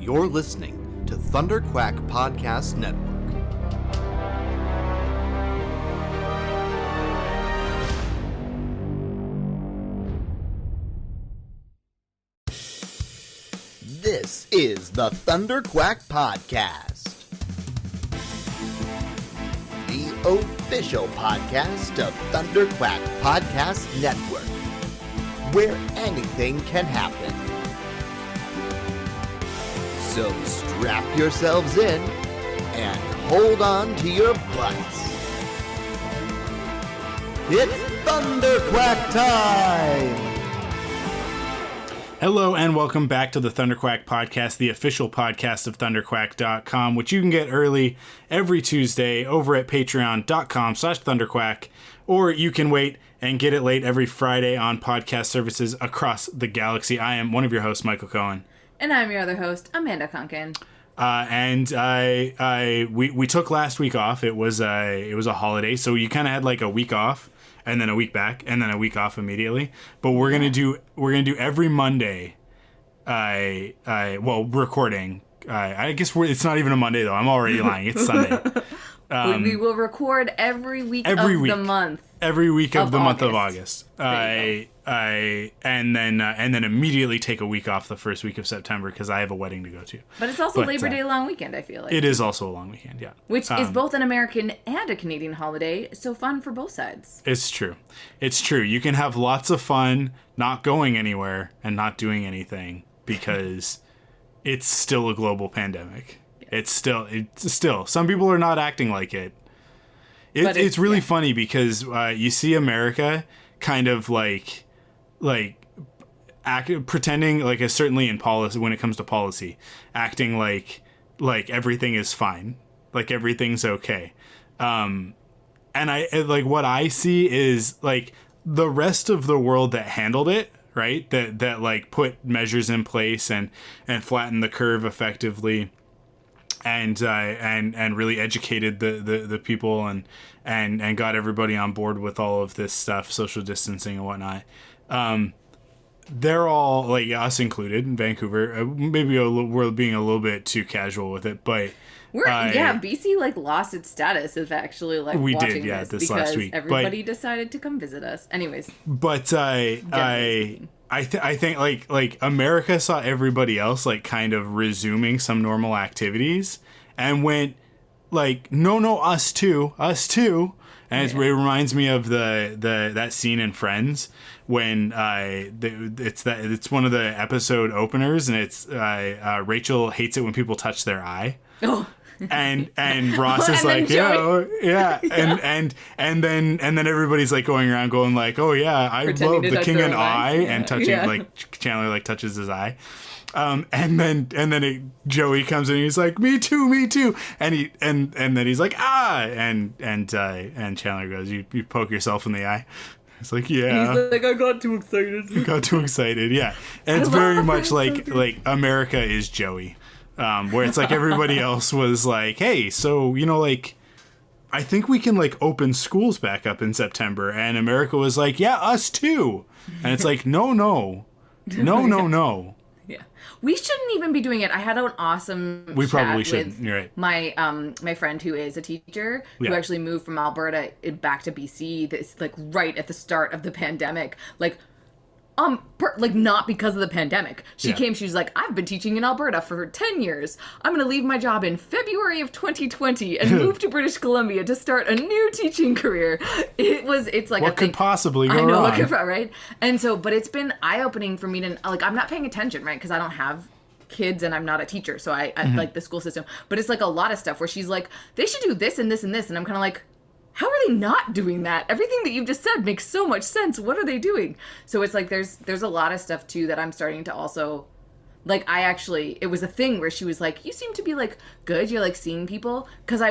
You're listening to Thunderquack Podcast Network. This is the Thunderquack Podcast, the official podcast of Thunderquack Podcast Network, where anything can happen. So strap yourselves in and hold on to your butts. It's Thunderquack time! Hello and welcome back to the Thunderquack Podcast, the official podcast of thunderquack.com, which you can get early every Tuesday over at patreon.com/thunderquack, or you can wait and get it late every Friday on podcast services across the galaxy. I am one of your hosts, Michael Cohen. And I'm your other host, Amanda Conkin. We took last week off. It was a holiday, so you kind of had like a week off, and then a week back, and then a week off immediately. But we're gonna do every Monday. Recording. I guess it's not even a Monday though. I'm already lying. It's Sunday. We will record every week the month. Every week of the month of August. And then immediately take a week off the first week of September because I have a wedding to go to. But it's also Labor Day long weekend, I feel like. It is also a long weekend, yeah. Which is both an American and a Canadian holiday, so fun for both sides. It's true. It's true. You can have lots of fun not going anywhere and not doing anything because it's still a global pandemic. Yeah. It's still some people are not acting like it. It's really funny because you see America kind of pretending like, certainly in policy, when it comes to policy, acting like everything is fine, like everything's okay. And what I see is like the rest of the world that handled it, right? That like put measures in place and flattened the curve effectively. And really educated the people and got everybody on board with all of this stuff, social distancing and whatnot. They're all, like us included in Vancouver, maybe we're being a little bit too casual with it, but BC lost its status of actually we watching did, yeah, this last week. Everybody decided to come visit us. Anyways, but I think like America saw everybody else like kind of resuming some normal activities and went like, no, us too. And it reminds me of that scene in Friends when it's one of the episode openers and it's Rachel hates it when people touch their eye. Oh. And Ross is like, yeah. And then everybody's like going around going like, oh yeah, I love the king and I, and touching like Chandler like touches his eye. And then Joey comes in and he's like, me too. And then he's like, and Chandler goes, you poke yourself in the eye. It's like, yeah. He's like, I got too excited. Yeah. And it's very much like America is Joey. Where it's like everybody else was like, hey, so, I think we can open schools back up in September. And America was like, yeah, us too. And it's like, no. Yeah. We shouldn't even be doing it. I had an awesome We probably chat shouldn't. You're right. My friend who is a teacher who actually moved from Alberta back to BC this right at the start of the pandemic. Not because of the pandemic. She came, she was like, I've been teaching in Alberta for 10 years. I'm going to leave my job in February of 2020 and move to British Columbia to start a new teaching career. It's like what could possibly go wrong? Right? And so, but it's been eye-opening for me to, I'm not paying attention, right? Because I don't have kids and I'm not a teacher. So I like the school system. But it's like a lot of stuff where she's like, they should do this and this and this. And I'm kind of like, how are they not doing that? Everything that you've just said makes so much sense. What are they doing? So it's like there's a lot of stuff too that I'm starting to also it was a thing where she was like, you seem to be good. You're seeing people. Because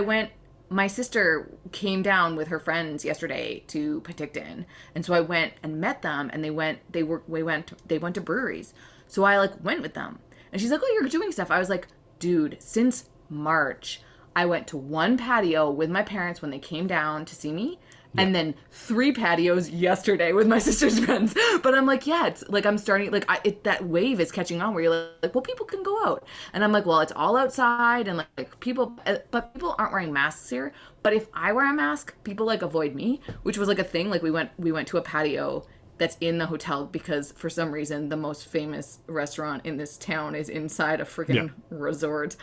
my sister came down with her friends yesterday to Penticton. And so I went and met them and they went to breweries. So I went with them. And she's like, oh, you're doing stuff. I was like, dude, since March, I went to one patio with my parents when they came down to see me, And then 3 patios yesterday with my sister's friends. But I'm like, yeah, it's like I'm starting, like, that wave is catching on where you're like, well, people can go out. And I'm like, well, it's all outside. And like people, but people aren't wearing masks here. But if I wear a mask, people like avoid me, which was like a thing. Like we went to a patio that's in the hotel because for some reason the most famous restaurant in this town is inside a freaking resort.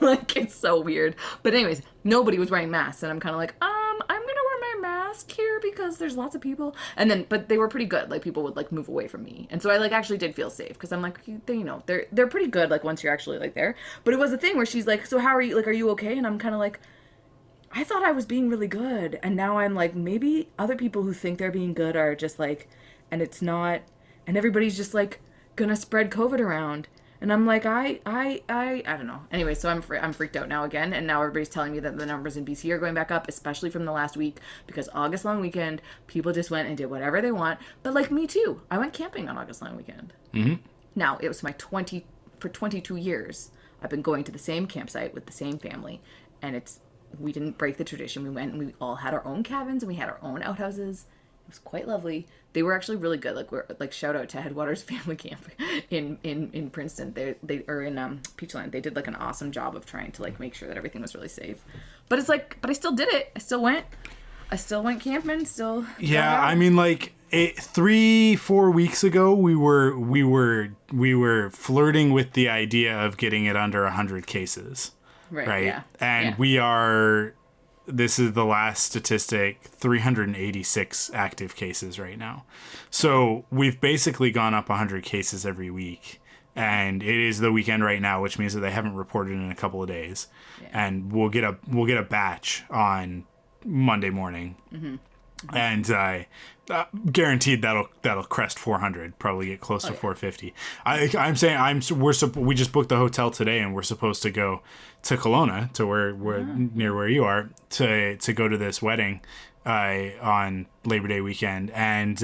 Like, it's so weird. But anyways, nobody was wearing masks, and I'm kind of like, I'm gonna wear my mask here because there's lots of people. And then, but they were pretty good. Like, people would like move away from me, and so I like actually did feel safe because I'm like, they're pretty good. Like, once you're actually like there. But it was a thing where she's like, so how are you? Like, are you okay? And I'm kind of like, I thought I was being really good, and now I'm like, maybe other people who think they're being good are just like, and it's not, and everybody's just like gonna spread COVID around, and I'm like, I don't know. Anyway, so I'm freaked out now again, and now everybody's telling me that the numbers in BC are going back up, especially from the last week, because August long weekend, people just went and did whatever they want. But like me too, I went camping on August long weekend. Mm-hmm. Now it was for 22 years, I've been going to the same campsite with the same family, and we didn't break the tradition. We went and we all had our own cabins and we had our own outhouses. It was quite lovely. They were actually really good. Like shout out to Headwaters Family Camp in Princeton. They are in Peachland. They did like an awesome job of trying to like make sure that everything was really safe. But it's like, but I still did it. I still went camping. Still. Yeah, I mean, like 3-4 weeks ago, we were flirting with the idea of getting it under 100 cases. Right. Yeah. And we are, this is the last statistic, 386 active cases right now. So we've basically gone up 100 cases every week. And it is the weekend right now, which means that they haven't reported in a couple of days. Yeah. And we'll get a batch on Monday morning. Mm-hmm. And guaranteed that'll crest 400, probably get close to 450. I'm saying we just booked the hotel today, and we're supposed to go to Kelowna, to where near where you are, to go to this wedding on Labor Day weekend. And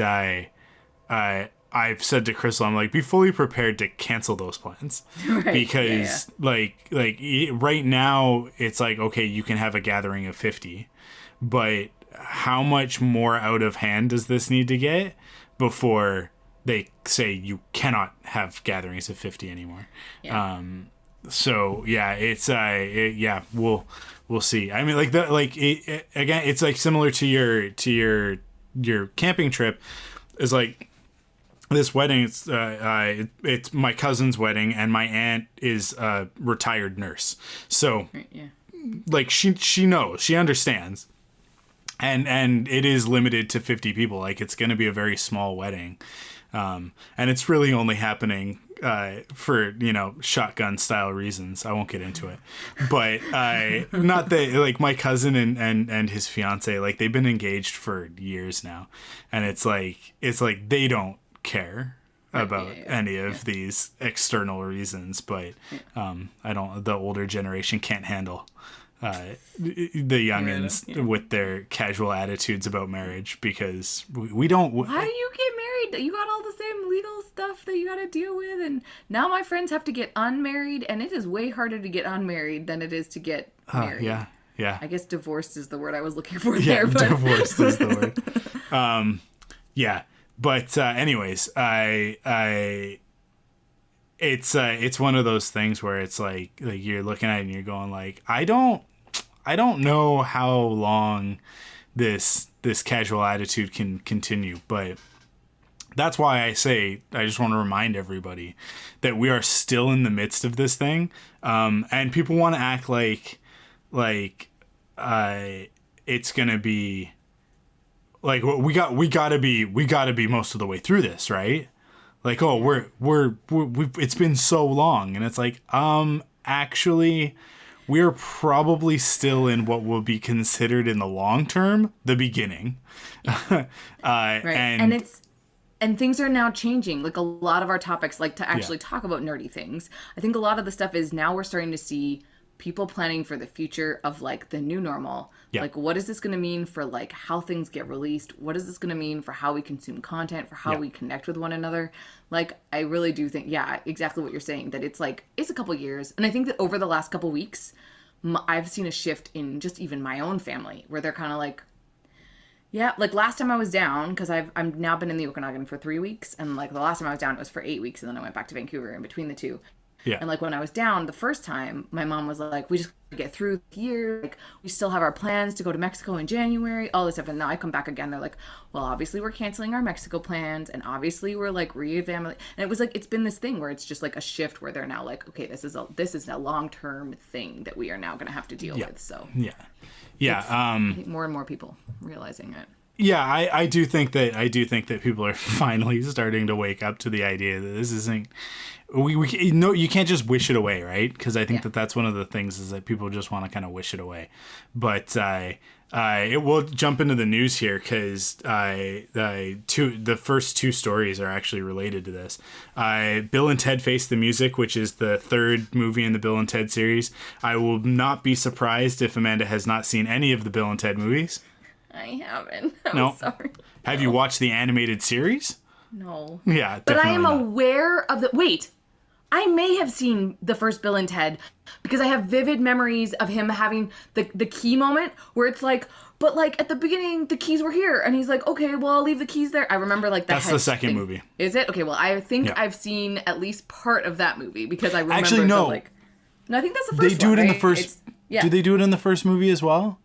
I've said to Crystal, I'm like, be fully prepared to cancel those plans. Right. Because like right now it's like, okay, you can have a gathering of 50, but how much more out of hand does this need to get before they say you cannot have gatherings of 50 anymore? Yeah. So yeah, it's we'll see. I mean, again, it's like similar to your camping trip. Is like this wedding. It's my cousin's wedding, and my aunt is a retired nurse. So like she knows, she understands. And it is limited to 50 people. Like, it's going to be a very small wedding. And it's really only happening for, shotgun style reasons. I won't get into it. But not that, like, my cousin and his fiance, like, they've been engaged for years now. And it's like they don't care about any of these external reasons. But the older generation can't handle the youngins with their casual attitudes about marriage, because we don't. Why do you get married? You got all the same legal stuff that you got to deal with, and now my friends have to get unmarried, and it is way harder to get unmarried than it is to get married. Yeah. I guess divorced is the word I was looking for there. But Divorced is the word. But anyways, it's one of those things where it's like you're looking at it and you're going like, I don't know how long this casual attitude can continue, but that's why I say I just want to remind everybody that we are still in the midst of this thing, and people want to act like it's gonna be like we gotta be most of the way through this, right? Like, oh, we've it's been so long, and it's like, actually, we're probably still in what will be considered in the long term the beginning. Right. And things are now changing. Like, a lot of our topics, like to actually talk about nerdy things, I think a lot of the stuff is now we're starting to see people planning for the future of like the new normal. Yeah. Like, what is this going to mean for like how things get released? What is this going to mean for how we consume content, for how we connect with one another? Like, I really do think, exactly what you're saying, that it's like, it's a couple years. And I think that over the last couple weeks, I've seen a shift in just even my own family where they're kind of like, Yeah, like last time I was down, because I'm now been in the Okanagan for 3 weeks, and like the last time I was down, it was for 8 weeks, and then I went back to Vancouver in between the two. Yeah. And like when I was down the first time, my mom was like, "We just gotta get through the year. Like we still have our plans to go to Mexico in January, all this stuff." And now I come back again. They're like, "Well, obviously we're canceling our Mexico plans, and obviously we're like re-evaluating." And it was like it's been this thing where it's just like a shift where they're now like, "Okay, this is a long-term thing that we are now going to have to deal with." So Yeah. I think more and more people realizing it. Yeah, I do think that people are finally starting to wake up to the idea that this isn't. We no, you can't just wish it away, right? Because I think that that's one of the things is that people just want to kind of wish it away. But it will jump into the news here because the first two stories are actually related to this. Bill and Ted Face the Music, which is the third movie in the Bill and Ted series. I will not be surprised if Amanda has not seen any of the Bill and Ted movies. I haven't. No. Sorry. Have you watched the animated series? No. Yeah, but I am not. aware of the. Wait, I may have seen the first Bill and Ted because I have vivid memories of him having the key moment where it's like, but like at the beginning the keys were here, and he's like, okay, well I'll leave the keys there. I remember like that's the second thing. movie. Is it? Okay, well I think I've seen at least part of that movie because I remember. Actually, no. No, I think that's the first. They do one, it in right? the first. Yeah. Do they do it in the first movie as well?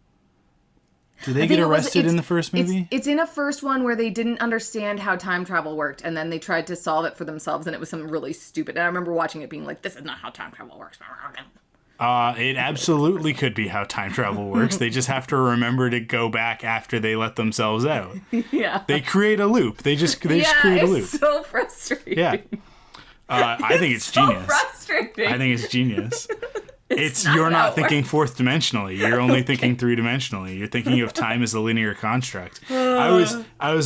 Do they get arrested in the first movie? It's in a first one where they didn't understand how time travel worked, and then they tried to solve it for themselves, and it was something really stupid. And I remember watching it being like, this is not how time travel works. It absolutely could be how time travel works. They just have to remember to go back after they let themselves out. Yeah. They create a loop. They just create a loop. It's so frustrating. Yeah. I think it's so genius. Frustrating. I think it's genius. It's not you're how not it thinking works. fourth dimensionally. You're only thinking three dimensionally. You're thinking of time as a linear construct. I was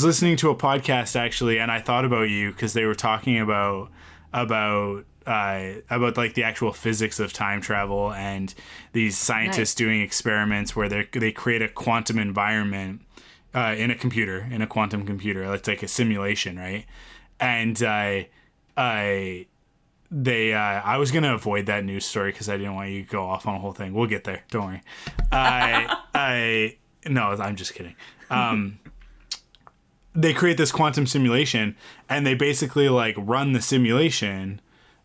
listening to a podcast actually, and I thought about you because they were talking about like the actual physics of time travel and these scientists doing experiments where they create a quantum environment in a quantum computer. It's like a simulation, right? And I was gonna avoid that news story because I didn't want you to go off on a whole thing. We'll get there. Don't worry. No, I'm just kidding. They create this quantum simulation, and they basically like run the simulation,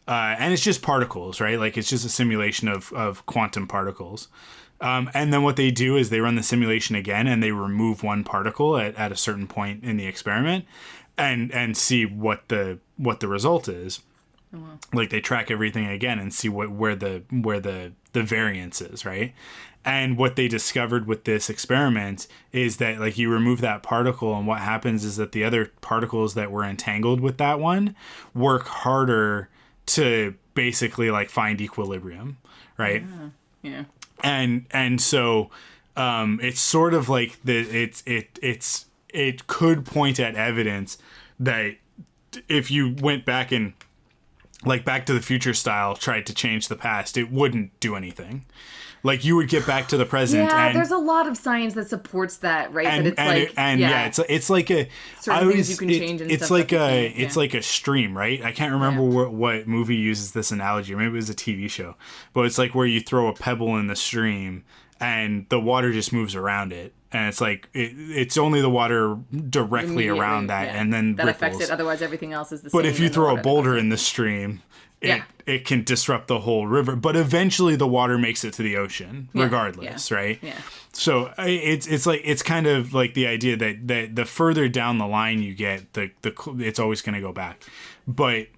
and it's just particles, right? Like it's just a simulation of quantum particles. And then what they do is they run the simulation again, and they remove one particle at a certain point in the experiment, and see what the result is. Oh, wow. Like they track everything again and see where the variance is, right? And what they discovered with this experiment is that like you remove that particle, and what happens is that the other particles that were entangled with that one work harder to basically like find equilibrium, right? Yeah. And so it's sort of like it could point at evidence that if you went back and like Back to the Future style tried to change the past, it wouldn't do anything. Like you would get back to the present. Yeah, and there's a lot of science that supports that, right? That it's like a certain things you can change and it's stuff like that it's like a stream, right? I can't remember what movie uses this analogy, or maybe it was a TV show, but it's like where you throw a pebble in the stream and the water just moves around it. And it's like it's only the water directly around that, and then that ripples. affects it. Otherwise, everything else is the same. But if you throw a boulder in the stream, it can disrupt the whole river. But eventually, the water makes it to the ocean, regardless, right? Yeah. So it's kind of like the idea that the further down the line you get, it's always going to go back. But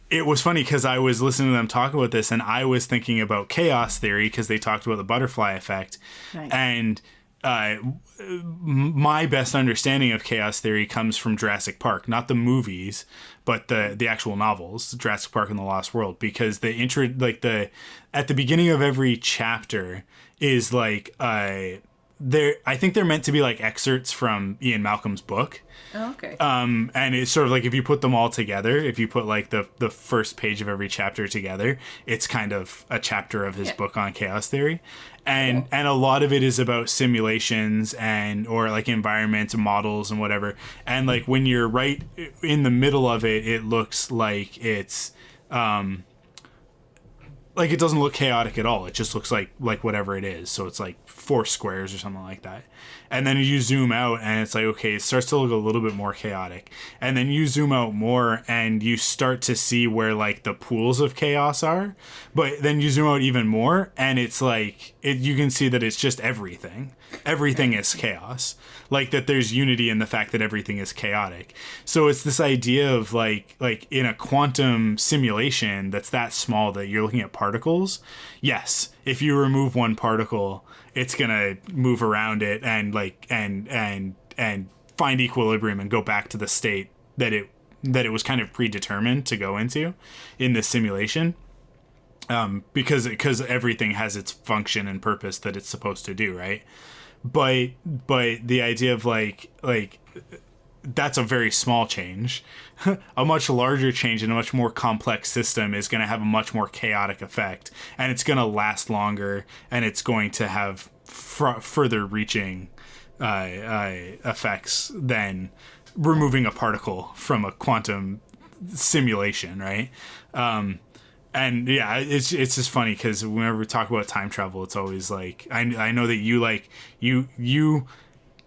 it was funny because I was listening to them talk about this, and I was thinking about chaos theory because they talked about the butterfly effect. Right. And my best understanding of chaos theory comes from Jurassic Park, not the movies, but the actual novels, Jurassic Park and the Lost World, because at the beginning of every chapter is like I think they're meant to be like excerpts from Ian Malcolm's book. Oh, okay. And it's sort of like if you put them all together, if you put like the first page of every chapter together, it's kind of a chapter of his book on chaos theory. And a lot of it is about simulations or like environments and models and whatever. And like when you're right in the middle of it, it looks like it's like it doesn't look chaotic at all. It just looks like whatever it is. So it's like 4 squares or something like that. And then you zoom out and it's like, okay, it starts to look a little bit more chaotic. And then you zoom out more and you start to see where like the pools of chaos are. But then you zoom out even more and it's like, you can see that it's just everything. Everything is chaos. Like that there's unity in the fact that everything is chaotic. So it's this idea of like in a quantum simulation that's that small that you're looking at particles. Yes, if you remove one particle, it's gonna move around it and like and find equilibrium and go back to the state that it was kind of predetermined to go into in this simulation. Because everything has its function and purpose that it's supposed to do, right? But the idea of like that's a very small change. A much larger change in a much more complex system is going to have a much more chaotic effect, and it's going to last longer, and it's going to have further reaching effects than removing a particle from a quantum simulation, right? And yeah, it's just funny because whenever we talk about time travel, it's always like I know that you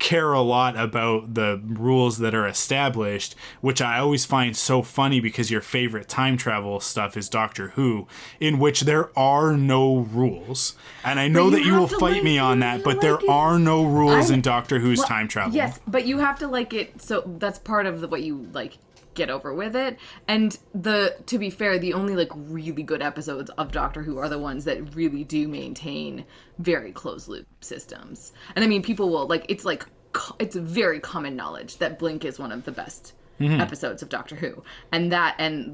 care a lot about the rules that are established, which I always find so funny because your favorite time travel stuff is Doctor Who, in which there are no rules. And I know that you will fight me on that, but there are no rules in Doctor Who's time travel. Yes, but you have to like it, so that's part of what you like. Get over with it. And to be fair, the only like really good episodes of Doctor Who are the ones that really do maintain very closed loop systems. And I mean, people will like it's very common knowledge that Blink is one of the best episodes of Doctor Who, and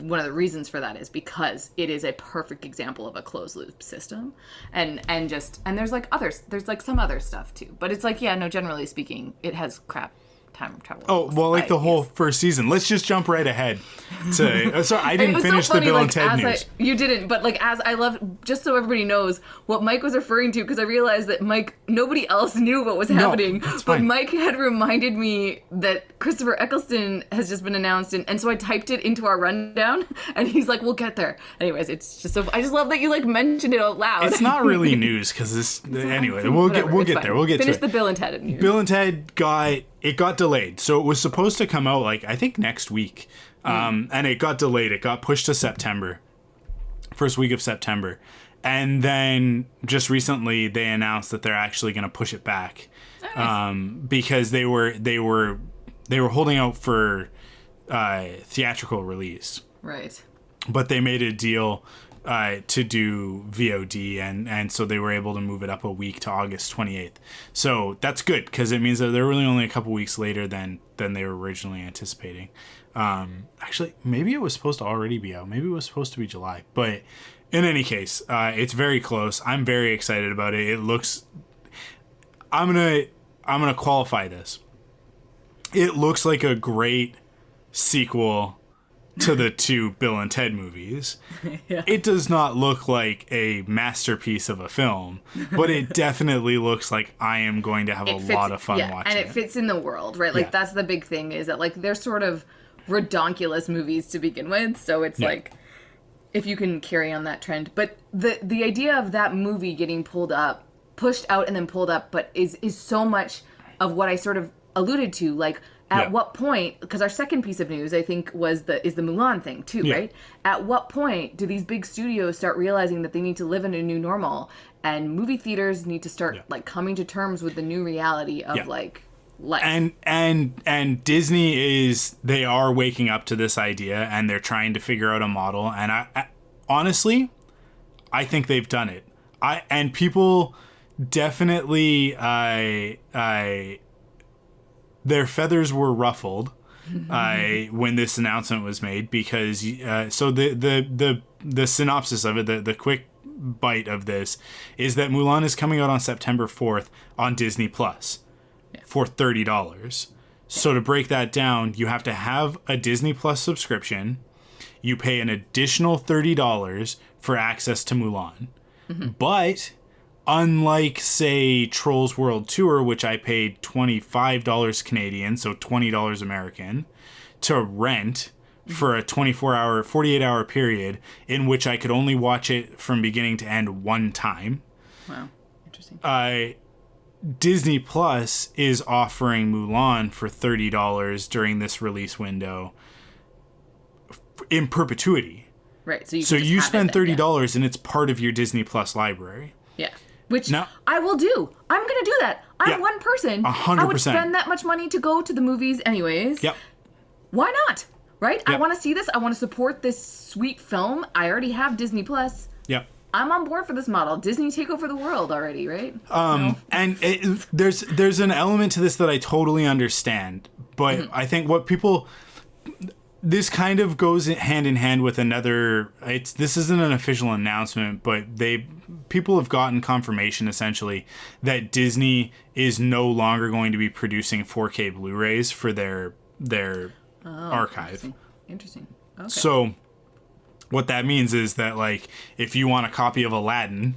one of the reasons for that is because it is a perfect example of a closed loop system. And there's like others, there's like some other stuff too, but it's like, yeah, no, generally speaking, it has crap time travel. Oh, well, like the whole first season. Let's just jump right ahead to... Sorry, I didn't finish the Bill and Ted news. You didn't, but like I love, just so everybody knows what Mike was referring to, because I realized that nobody else knew what was happening, but Mike had reminded me that Christopher Eccleston has just been announced, and so I typed it into our rundown, and he's like, we'll get there. Anyways, it's just so... I just love that you like mentioned it out loud. It's not really news, because this... Anyway, we'll get there. We'll get to it. Finish the Bill and Ted news. Bill and Ted got delayed. So it was supposed to come out like I think next week. And it got delayed. It got pushed to September. First week of September. And then just recently they announced that they're actually going to push it back. Because they were holding out for theatrical release. Right. But they made a deal to do VOD, and so they were able to move it up a week to August 28th. So that's good, because it means that they're really only a couple weeks later than they were originally anticipating. Actually, maybe it was supposed to already be out. Maybe it was supposed to be July. But in any case, it's very close. I'm very excited about it. It looks... I'm gonna qualify this. It looks like a great sequel to the 2 Bill and Ted movies. Yeah. It does not look like a masterpiece of a film, but it definitely looks like I am going to have a lot of fun watching it. And it fits in the world, right? Like, that's the big thing, is that, like, they're sort of redonkulous movies to begin with, so it's like, if you can carry on that trend. But the idea of that movie getting pushed out and then pulled up, but is so much of what I sort of alluded to, like, at what point, because our second piece of news, I think, is the Mulan thing, too, right? At what point do these big studios start realizing that they need to live in a new normal, and movie theaters need to start, like, coming to terms with the new reality of, like, life? And Disney they are waking up to this idea, and they're trying to figure out a model, and I honestly, I think they've done it. And people definitely, their feathers were ruffled when this announcement was made, because so the synopsis of it, the quick bite of this, is that Mulan is coming out on September 4th on Disney Plus for $30. So to break that down, you have to have a Disney Plus subscription. You pay an additional $30 for access to Mulan. But unlike, say, Trolls World Tour, which I paid $25 Canadian, so $20 American, to rent for a 48-hour period in which I could only watch it from beginning to end one time. Wow. Interesting. Disney Plus is offering Mulan for $30 during this release window in perpetuity. Right. So you spend $30 and it's part of your Disney Plus library. Yeah. Which now, I will do. I'm going to do that. I'm one person. 100%. I would spend that much money to go to the movies anyways. Yep. Why not? Right? Yep. I want to see this. I want to support this sweet film. I already have Disney Plus. Yep. I'm on board for this model. Disney take over the world already, right? And there's an element to this that I totally understand, but I think what people, this kind of goes hand in hand with another. This isn't an official announcement, but people have gotten confirmation essentially that Disney is no longer going to be producing 4K Blu-rays for their archive. Interesting. Okay. So what that means is that, like, if you want a copy of Aladdin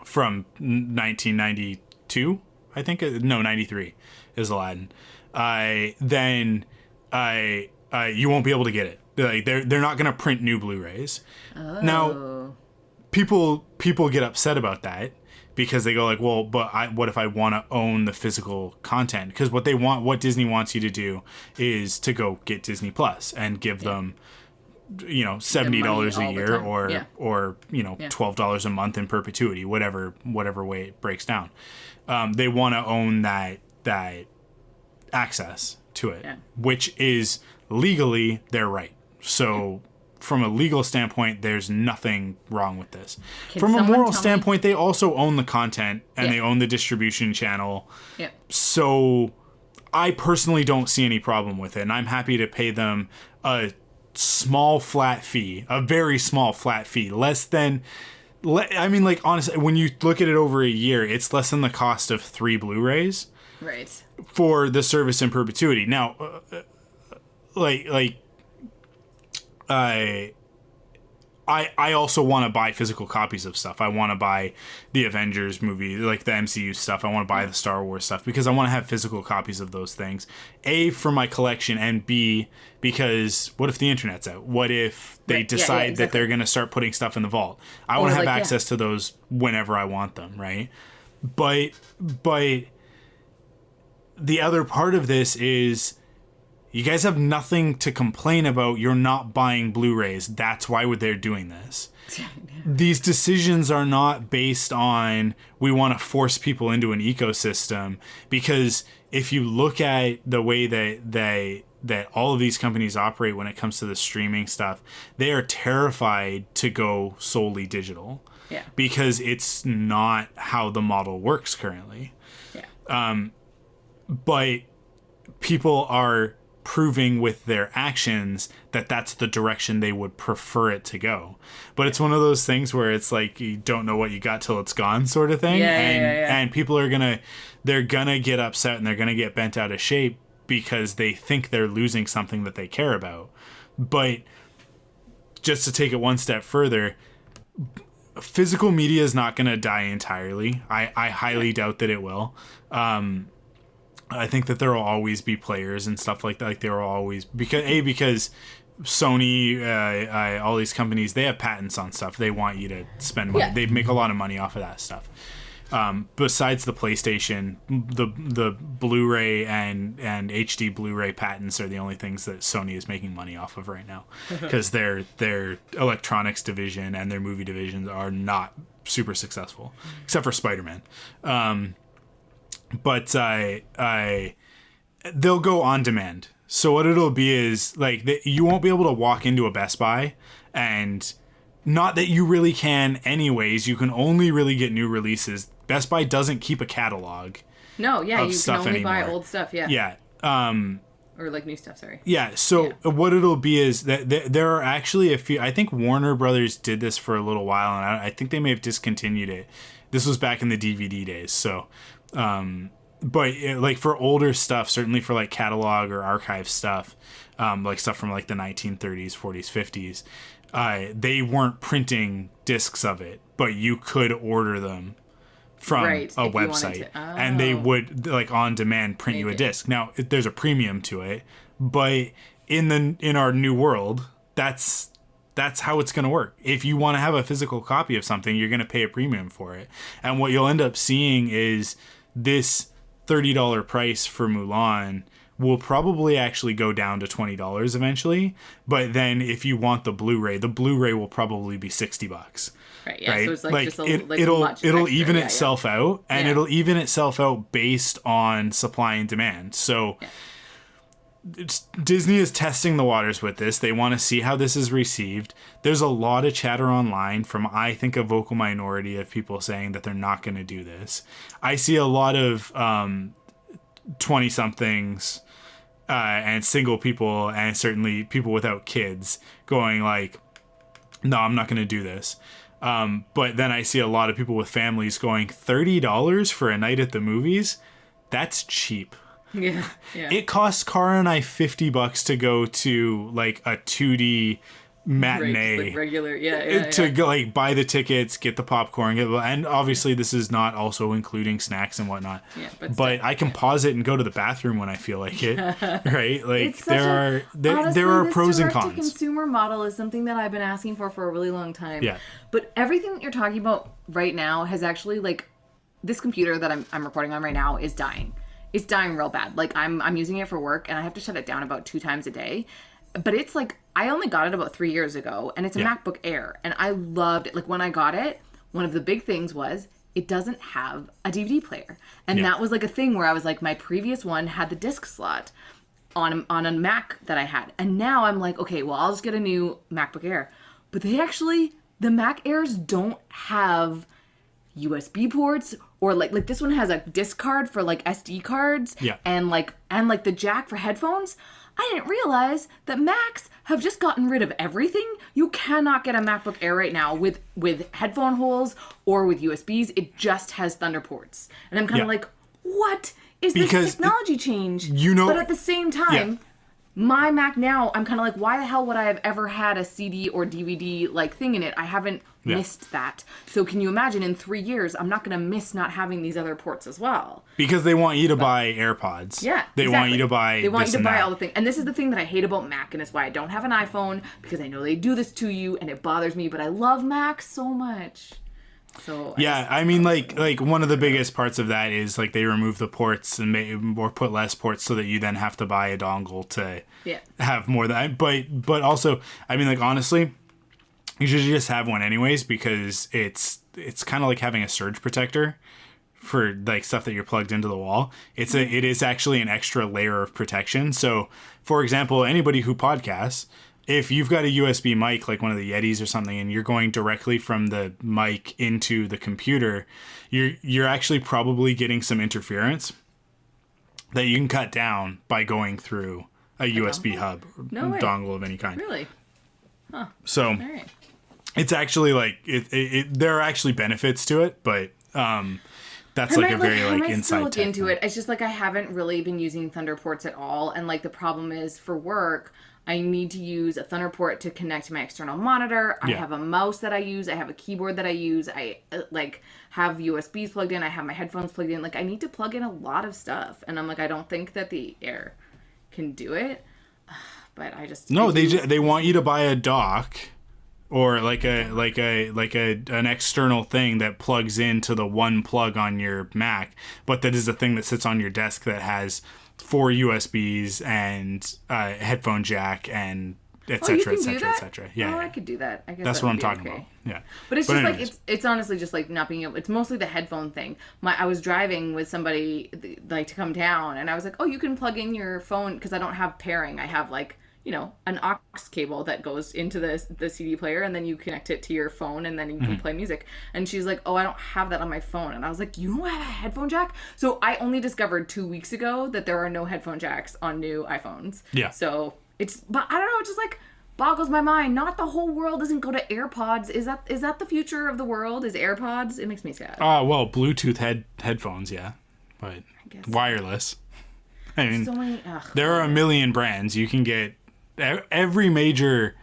from 1992, I think, no, 93 is Aladdin, then you won't be able to get it. Like, they're not going to print new Blu-rays. Oh. Now, people get upset about that because they go like, well, but what if I want to own the physical content? Because what Disney wants you to do is to go get Disney Plus and give them, $70 a year or $12 a month in perpetuity, whatever way it breaks down. They want to own that access to it, which is legally their right. So from a legal standpoint, there's nothing wrong with this. From a moral standpoint, they also own the content and they own the distribution channel. Yeah. So I personally don't see any problem with it, and I'm happy to pay them a small flat fee, a very small flat fee, honestly, when you look at it over a year, it's less than the cost of 3 Blu-rays. Right. For the service in perpetuity. Now, I also want to buy physical copies of stuff. I want to buy the Avengers movie, like the MCU stuff. I want to buy the Star Wars stuff because I want to have physical copies of those things. A, for my collection, and B, because what if the internet's out? What if they decide that they're going to start putting stuff in the vault? I want to have access to those whenever I want them, right? But the other part of this is you guys have nothing to complain about. You're not buying Blu-rays. That's why they're doing this. These decisions are not based on we want to force people into an ecosystem, because if you look at the way that all of these companies operate when it comes to the streaming stuff, they are terrified to go solely digital. Yeah. Because it's not how the model works currently. Yeah. But people are proving with their actions that that's the direction they would prefer it to go. But it's one of those things where it's like you don't know what you got till it's gone sort of thing. And people are they're gonna get upset and they're gonna get bent out of shape because they think they're losing something that they care about. But just to take it one step further, physical media is not gonna die entirely. I highly doubt that it will. I think that there will always be players and stuff like that. Like there will always because Sony, all these companies, they have patents on stuff. They want you to spend money. Yeah. They make a lot of money off of that stuff. Besides the PlayStation, the Blu-ray and HD Blu-ray patents are the only things that Sony is making money off of right now, because their electronics division and their movie divisions are not super successful, except for Spider-Man. But they'll go on demand. So what it'll be is like you won't be able to walk into a Best Buy, and not that you really can anyways. You can only really get new releases. Best Buy doesn't keep a catalog. No, yeah, of you stuff can only anymore. buy old stuff. Yeah. Yeah. Or like new stuff. Sorry. Yeah. So what it'll be is that there are actually a few. I think Warner Brothers did this for a little while, and I think they may have discontinued it. This was back in the DVD days. So. But like for older stuff, certainly for like catalog or archive stuff, like stuff from like the 1930s, 40s, 50s, they weren't printing discs of it, but you could order them from a website, and they would like on demand print you a disc. Now there's a premium to it, but in our new world, that's how it's going to work. If you want to have a physical copy of something, you're going to pay a premium for it. And what you'll end up seeing is this $30 price for Mulan will probably actually go down to $20 eventually. But then if you want the Blu-ray will probably be $60. Right. Yeah. Right? So it's like just it'll much even extra. itself out, and it'll even itself out based on supply and demand. So Disney is testing the waters with this. They want to see how this is received. There's a lot of chatter online from, I think, a vocal minority of people saying that they're not going to do this. I see a lot of 20-somethings and single people, and certainly people without kids, going like, no, I'm not going to do this. But then I see a lot of people with families going, $30 for a night at the movies? That's cheap. Yeah. It costs Cara and I $50 to go to like a 2D matinee, like regular, to go, like, buy the tickets, get the popcorn, and obviously this is not also including snacks and whatnot. Yeah, but I can pause it and go to the bathroom when I feel like it, right? Like honestly, there are pros and cons. This consumer model is something that I've been asking for a really long time. Yeah. But everything that you're talking about right now has actually, like, this computer that I'm recording on right now is dying. It's dying real bad. Like, I'm using it for work, and I have to shut it down about 2 times a day. But it's like, I only got it about 3 years ago, and it's a MacBook Air, and I loved it. Like, when I got it, one of the big things was it doesn't have a DVD player. And that was like a thing where I was like, my previous one had the disc slot on a Mac that I had. And now I'm like, okay, well, I'll just get a new MacBook Air. But the Mac Airs don't have USB ports, or like this one has a disc card for like SD cards, and like the jack for headphones. I didn't realize that Macs have just gotten rid of everything. You cannot get a MacBook Air right now with headphone holes or with USBs. It just has Thunder ports, and I'm kind of like, what is this technology change? But at the same time, my Mac now, I'm kind of like, why the hell would I have ever had a CD or DVD like thing in it? I haven't missed that. So can you imagine in 3 years, I'm not going to miss not having these other ports as well. Because they want you to buy AirPods. Yeah, They want you to buy all the things. And this is the thing that I hate about Mac, and it's why I don't have an iPhone, because I know they do this to you, and it bothers me, but I love Mac so much. So I mean, like one of the biggest parts of that is like they remove the ports or put less ports so that you then have to buy a dongle to have more than. But also, I mean, like, honestly, you should just have one anyways, because it's kind of like having a surge protector for like stuff that you're plugged into the wall. It is actually an extra layer of protection. So, for example, anybody who podcasts, if you've got a USB mic, like one of the Yetis or something, and you're going directly from the mic into the computer, you're actually probably getting some interference that you can cut down by going through a USB hub or dongle of any kind. Really? Huh. So right. It's actually like there are actually benefits to it, but that's like a very like I might inside still look tech into thing. it. It's just like I haven't really been using Thunder ports at all, and like the problem is for work, I need to use a Thunder port to connect to my external monitor. I have a mouse that I use. I have a keyboard that I use. I like have USBs plugged in. I have my headphones plugged in. Like, I need to plug in a lot of stuff, and I'm like, I don't think that the Air can do it. But I just they want you to buy a dock or like an external thing that plugs into the one plug on your Mac, but that is a thing that sits on your desk that has 4 USBs and headphone jack and etc. etc. Yeah, I could do that. I guess that's that what would I'm be talking okay. about. Yeah, but it's just anyways. Like it's honestly just like not being able. It's mostly the headphone thing. I was driving with somebody like to come down, and I was like, oh, you can plug in your phone, because I don't have pairing. I have like, you know, an aux cable that goes into the CD player, and then you connect it to your phone, and then you can play music. And she's like, oh, I don't have that on my phone. And I was like, you don't have a headphone jack? So I only discovered 2 weeks ago that there are no headphone jacks on new iPhones. Yeah. So but I don't know, it just like boggles my mind. Not the whole world doesn't go to AirPods. Is that the future of the world? Is AirPods? It makes me sad. Well, Bluetooth headphones, yeah, but wireless. I mean, there are a million brands. You can get every major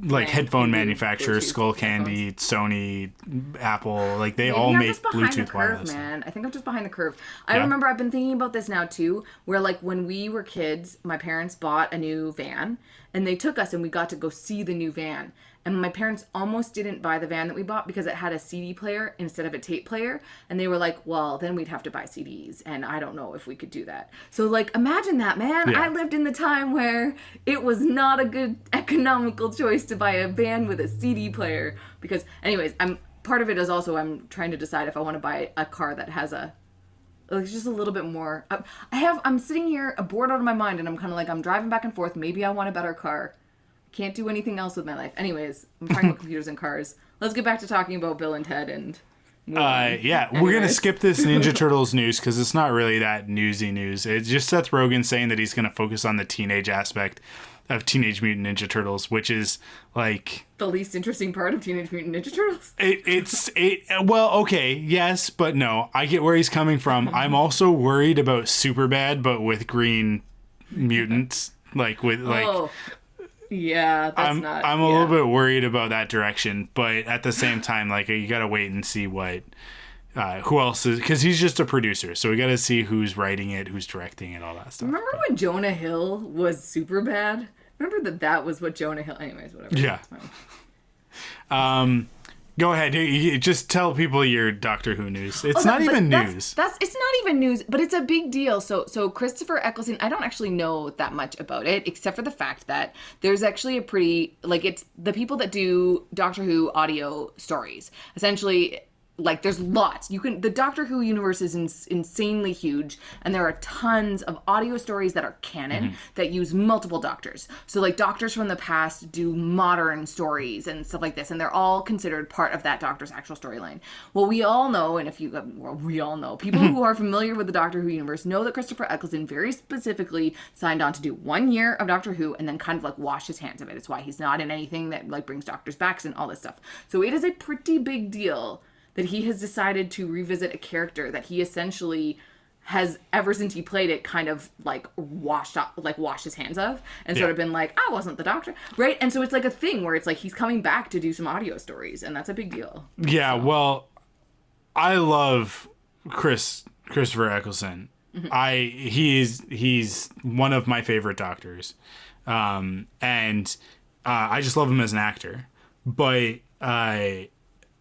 like headphone manufacturers, Bluetooth Skull Candy, Sony, Apple, like they Maybe all I'm make just behind the Bluetooth curve, wireless. man. I think I'm just behind the curve. I Yeah. remember I've been thinking about this now too, where like when we were kids, my parents bought a new van and they took us and we got to go see the new van. And my parents almost didn't buy the van that we bought because it had a CD player instead of a tape player. And they were like, well, then we'd have to buy CDs. And I don't know if we could do that. So, like, imagine that, man. Yeah. I lived in the time where it was not a good economical choice to buy a van with a CD player. Because, anyways, part of it is also I'm trying to decide if I want to buy a car that has like just a little bit more. I'm sitting here bored out of my mind and I'm kind of like, I'm driving back and forth. Maybe I want a better car. Can't do anything else with my life. Anyways, I'm talking about computers and cars. Let's get back to talking about Bill and Ted and Mulan. Yeah, we're gonna Anyways. skip this Ninja Turtles news because it's not really that newsy news. It's just Seth Rogen saying that he's gonna focus on the teenage aspect of Teenage Mutant Ninja Turtles, which is like The least interesting part of Teenage Mutant Ninja Turtles. well, okay, yes, but no. I get where he's coming from. I'm also worried about Superbad, but with green mutants, like with like. Oh. Yeah, that's not. I'm a little bit worried about that direction, but at the same time, like you gotta wait and see what who else is, because he's just a producer, so we gotta see who's writing it, who's directing it, all that stuff. Remember when Jonah Hill was super bad? Remember that was what Jonah Hill. Anyways, whatever. Yeah. It's fine. Go ahead, you just tell people your Doctor Who news. It's not But even that's- news. It's not even news, but it's a big deal. So Christopher Eccleston, I don't actually know that much about it, except for the fact that there's actually a pretty, like, it's the people that do Doctor Who audio stories. Essentially, like, there's lots. The Doctor Who universe is insanely huge, and there are tons of audio stories that are canon that use multiple doctors. So, like, doctors from the past do modern stories and stuff like this, and they're all considered part of that doctor's actual storyline. Well, we all know, and we all know, people who are familiar with the Doctor Who universe know that Christopher Eccleston very specifically signed on to do 1 year of Doctor Who and then kind of, like, wash his hands of it. It's why he's not in anything that, like, brings doctors back and all this stuff. So it is a pretty big deal that he has decided to revisit a character that he essentially has, ever since he played it, kind of like washed his hands of and sort of been like, I wasn't the Doctor, right? And so it's like a thing where it's like he's coming back to do some audio stories, and that's a big deal. Yeah, well, I love Christopher Eccleston. He's one of my favorite Doctors, and I just love him as an actor.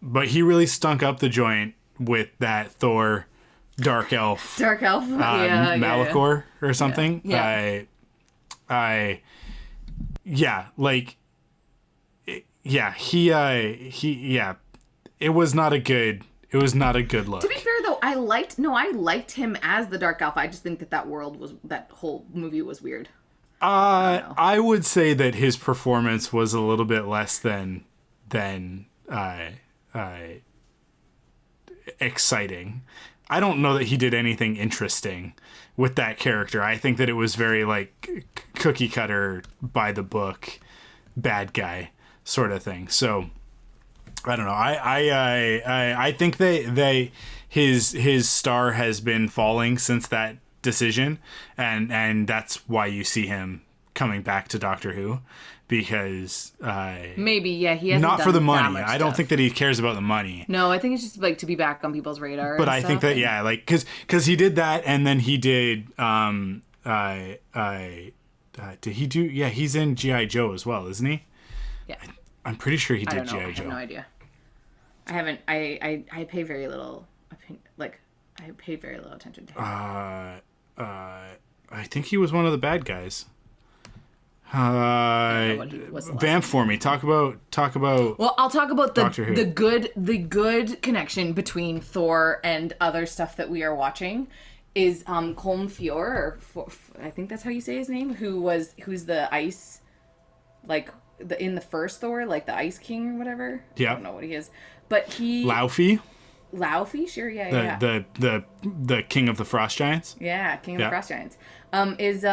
But he really stunk up the joint with that Thor Dark Elf Malachor or something. Yeah. It was not a good look. To be fair though, I liked him as the Dark Elf. I just think that whole movie was weird. I would say that his performance was a little bit less than exciting. I don't know that he did anything interesting with that character. I think that it was very like cookie cutter, by the book, bad guy sort of thing. So I don't know. I think his star has been falling since that decision, and that's why you see him coming back to Doctor Who. Because Maybe, yeah, he hasn't not done for the that money. much I don't stuff. think that he cares about the money. No, I think it's just like to be back on people's radar. But and I think stuff, that and- like because he did that, and then he did did he do? Yeah, he's in G.I. Joe as well, isn't he? Yeah. I'm pretty sure he I did don't know. G.I. I Joe. have no idea. I haven't. I pay very little. I pay very little attention to him. I think he was one of the bad guys. know what he was the last Vamp for me. Talk about. Well, I'll talk about Doctor Who. the good connection between Thor and other stuff that we are watching is Colm Feore, I think that's how you say his name, who's the ice, like in the first Thor, like the Ice King or whatever. Yeah. I don't know what he is, but he Laufey, Laufey, sure, yeah. the king of the Frost Giants. Yeah, King of the Frost Giants. Is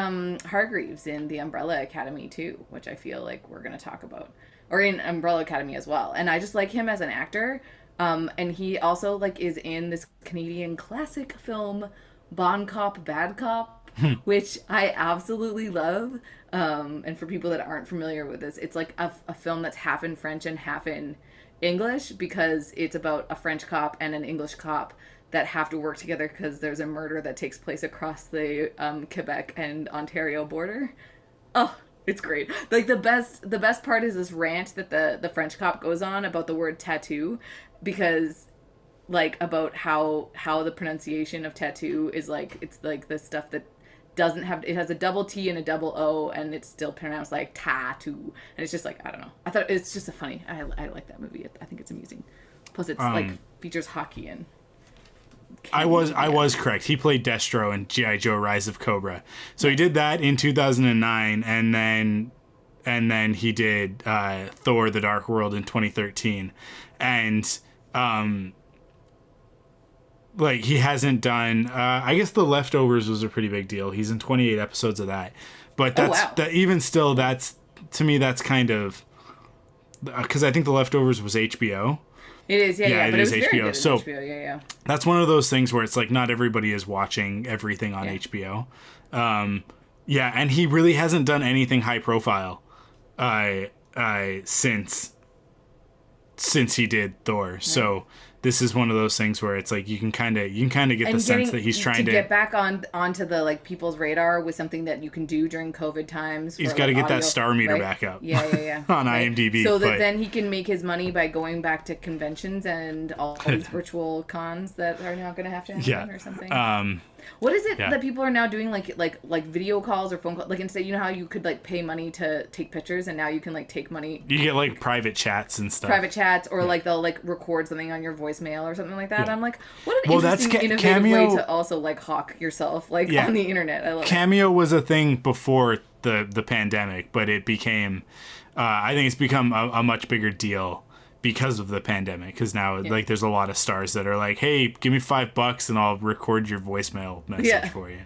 Hargreaves in the Umbrella Academy too, which I feel like we're gonna talk about, or in Umbrella Academy as well. And I just like him as an actor. And he also like is in this Canadian classic film, Bon Cop, Bad Cop, which I absolutely love. And for people that aren't familiar with this, it's like a film that's half in French and half in English, because it's about a French cop and an English cop that have to work together because there's a murder that takes place across the Quebec and Ontario border. Oh, it's great. Like the best part is this rant that the French cop goes on about the word tattoo, because like about how the pronunciation of tattoo is like, it's like the stuff that doesn't have, it has a double T and a double O, and it's still pronounced like tattoo, and it's just like, I don't know, I thought it's just a funny, I like that movie. I think it's amusing, plus it's like features hockey and I was correct. He played Destro in G.I. Joe Rise of Cobra. So he did that in 2009, and then he did Thor: The Dark World in 2013. And like he hasn't done I guess The Leftovers was a pretty big deal. He's in 28 episodes of that. But that even still, that's, to me, that's kind of, because I think The Leftovers was HBO. It is, yeah. But it is HBO. Very good so HBO, yeah. That's one of those things where it's like not everybody is watching everything on HBO. Yeah, and he really hasn't done anything high profile since he did Thor. Right. So this is one of those things where it's like you can kind of get the sense that he's trying to get back onto the like people's radar with something that you can do during COVID times. He's got to get that star meter back up. Yeah. On IMDb, so that then he can make his money by going back to conventions and all these virtual cons that are now going to have to happen or something. What is it that people are now doing, like video calls or phone calls? Like, instead, you know how you could like pay money to take pictures, and now you can like take money. You get like private chats and stuff. Private chats, or like they'll like record something on your voicemail or something like that. Yeah. I'm like, what an interesting, innovative way to also like hawk yourself on the internet. I love Cameo was a thing before the pandemic, but it became, I think it's become a much bigger deal because of the pandemic, because now like there's a lot of stars that are like, hey, give me $5 and I'll record your voicemail message for you,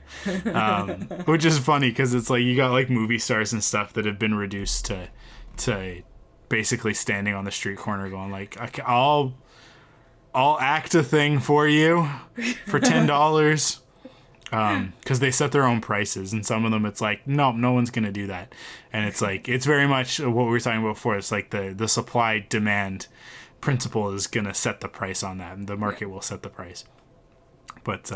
which is funny because it's like you got like movie stars and stuff that have been reduced to basically standing on the street corner going like, I'll act a thing for you for $10. Because they set their own prices, and some of them it's like, no one's gonna do that, and it's like, it's very much what we were talking about before. It's like the supply demand principle is gonna set the price on that, and the market will set the price. But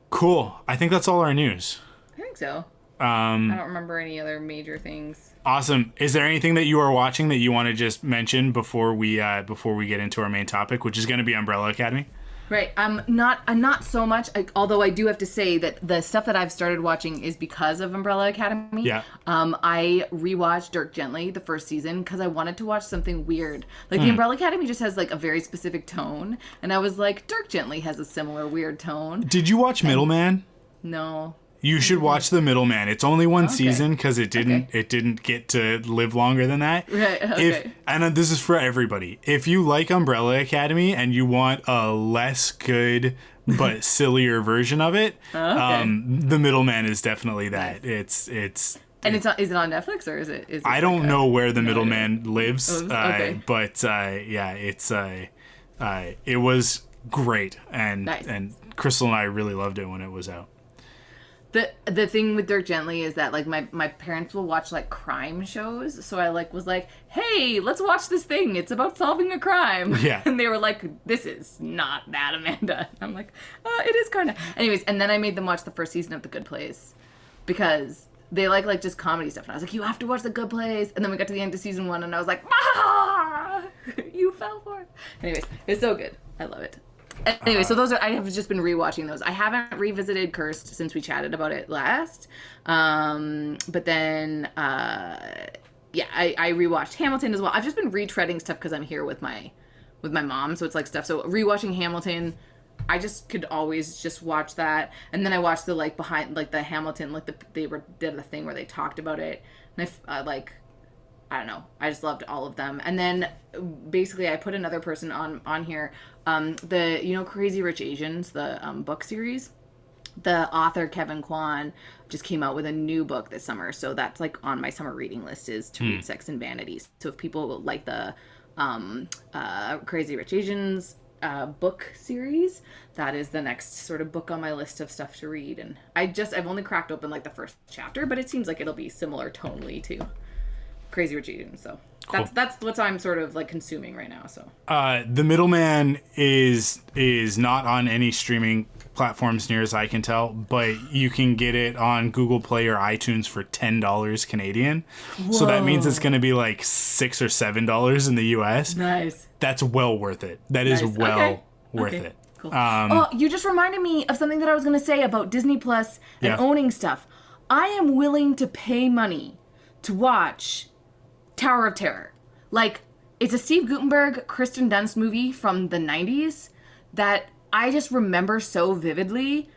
cool. I think that's all our news. I think so. I don't remember any other major things. Awesome. Is there anything that you are watching that you want to just mention before we get into our main topic, which is going to be Umbrella Academy? Right. I'm not so much, although I do have to say that the stuff that I've started watching is because of Umbrella Academy. Yeah. I rewatched Dirk Gently, the first season, because I wanted to watch something weird. Like, the Umbrella Academy just has, like, a very specific tone, and I was like, Dirk Gently has a similar weird tone. Did you watch Middleman? No. You should watch The Middleman. It's only one season because it didn't get to live longer than that. Right. Okay. And this is for everybody. If you like Umbrella Academy and you want a less good but sillier version of it, The Middleman is definitely that. Nice. It's. And is it on Netflix or is it? I don't know where The Middleman lives. But it was great, and Crystal and I really loved it when it was out. The thing with Dirk Gently is that like my parents will watch like crime shows, so I like was like, hey, let's watch this thing. It's about solving a crime. Yeah. And they were like, this is not that, Amanda. I'm like, it is kind of. Anyways, and then I made them watch the first season of The Good Place because they like just comedy stuff. And I was like, you have to watch The Good Place. And then we got to the end of season 1, and I was like, you fell for it. Anyways, it's so good. I love it. Anyway, so those are, I have just been rewatching those. I haven't revisited Cursed since we chatted about it last. But then, I rewatched Hamilton as well. I've just been retreading stuff because I'm here with my mom, so it's like stuff. So rewatching Hamilton, I just could always just watch that. And then I watched the like behind like the Hamilton, like they did the thing where they talked about it. And I don't know. I just loved all of them. And then basically I put another person on here. Crazy Rich Asians, the book series. The author Kevin Kwan just came out with a new book this summer. So that's like on my summer reading list is to read Sex and Vanities. So if people like the Crazy Rich Asians book series. That is the next sort of book on my list of stuff to read. And I've only cracked open like the first chapter, but it seems like it'll be similar tonally to Crazy Rich Asians. So Cool. that's what I'm sort of like consuming right now. So The Middleman is not on any streaming platforms near as I can tell, but you can get it on Google Play or iTunes for $10 Canadian. So that means it's going to be like $6 or $7 in the US. nice. That's well worth it. That is Nice. well Okay. worth Okay. it. Cool. Oh, you just reminded me of something that I was going to say about Disney Plus and Yeah. owning stuff. I am willing to pay money to watch Tower of Terror. Like, it's a Steve Guttenberg, Kristen Dunst movie from the 90s that I just remember so vividly,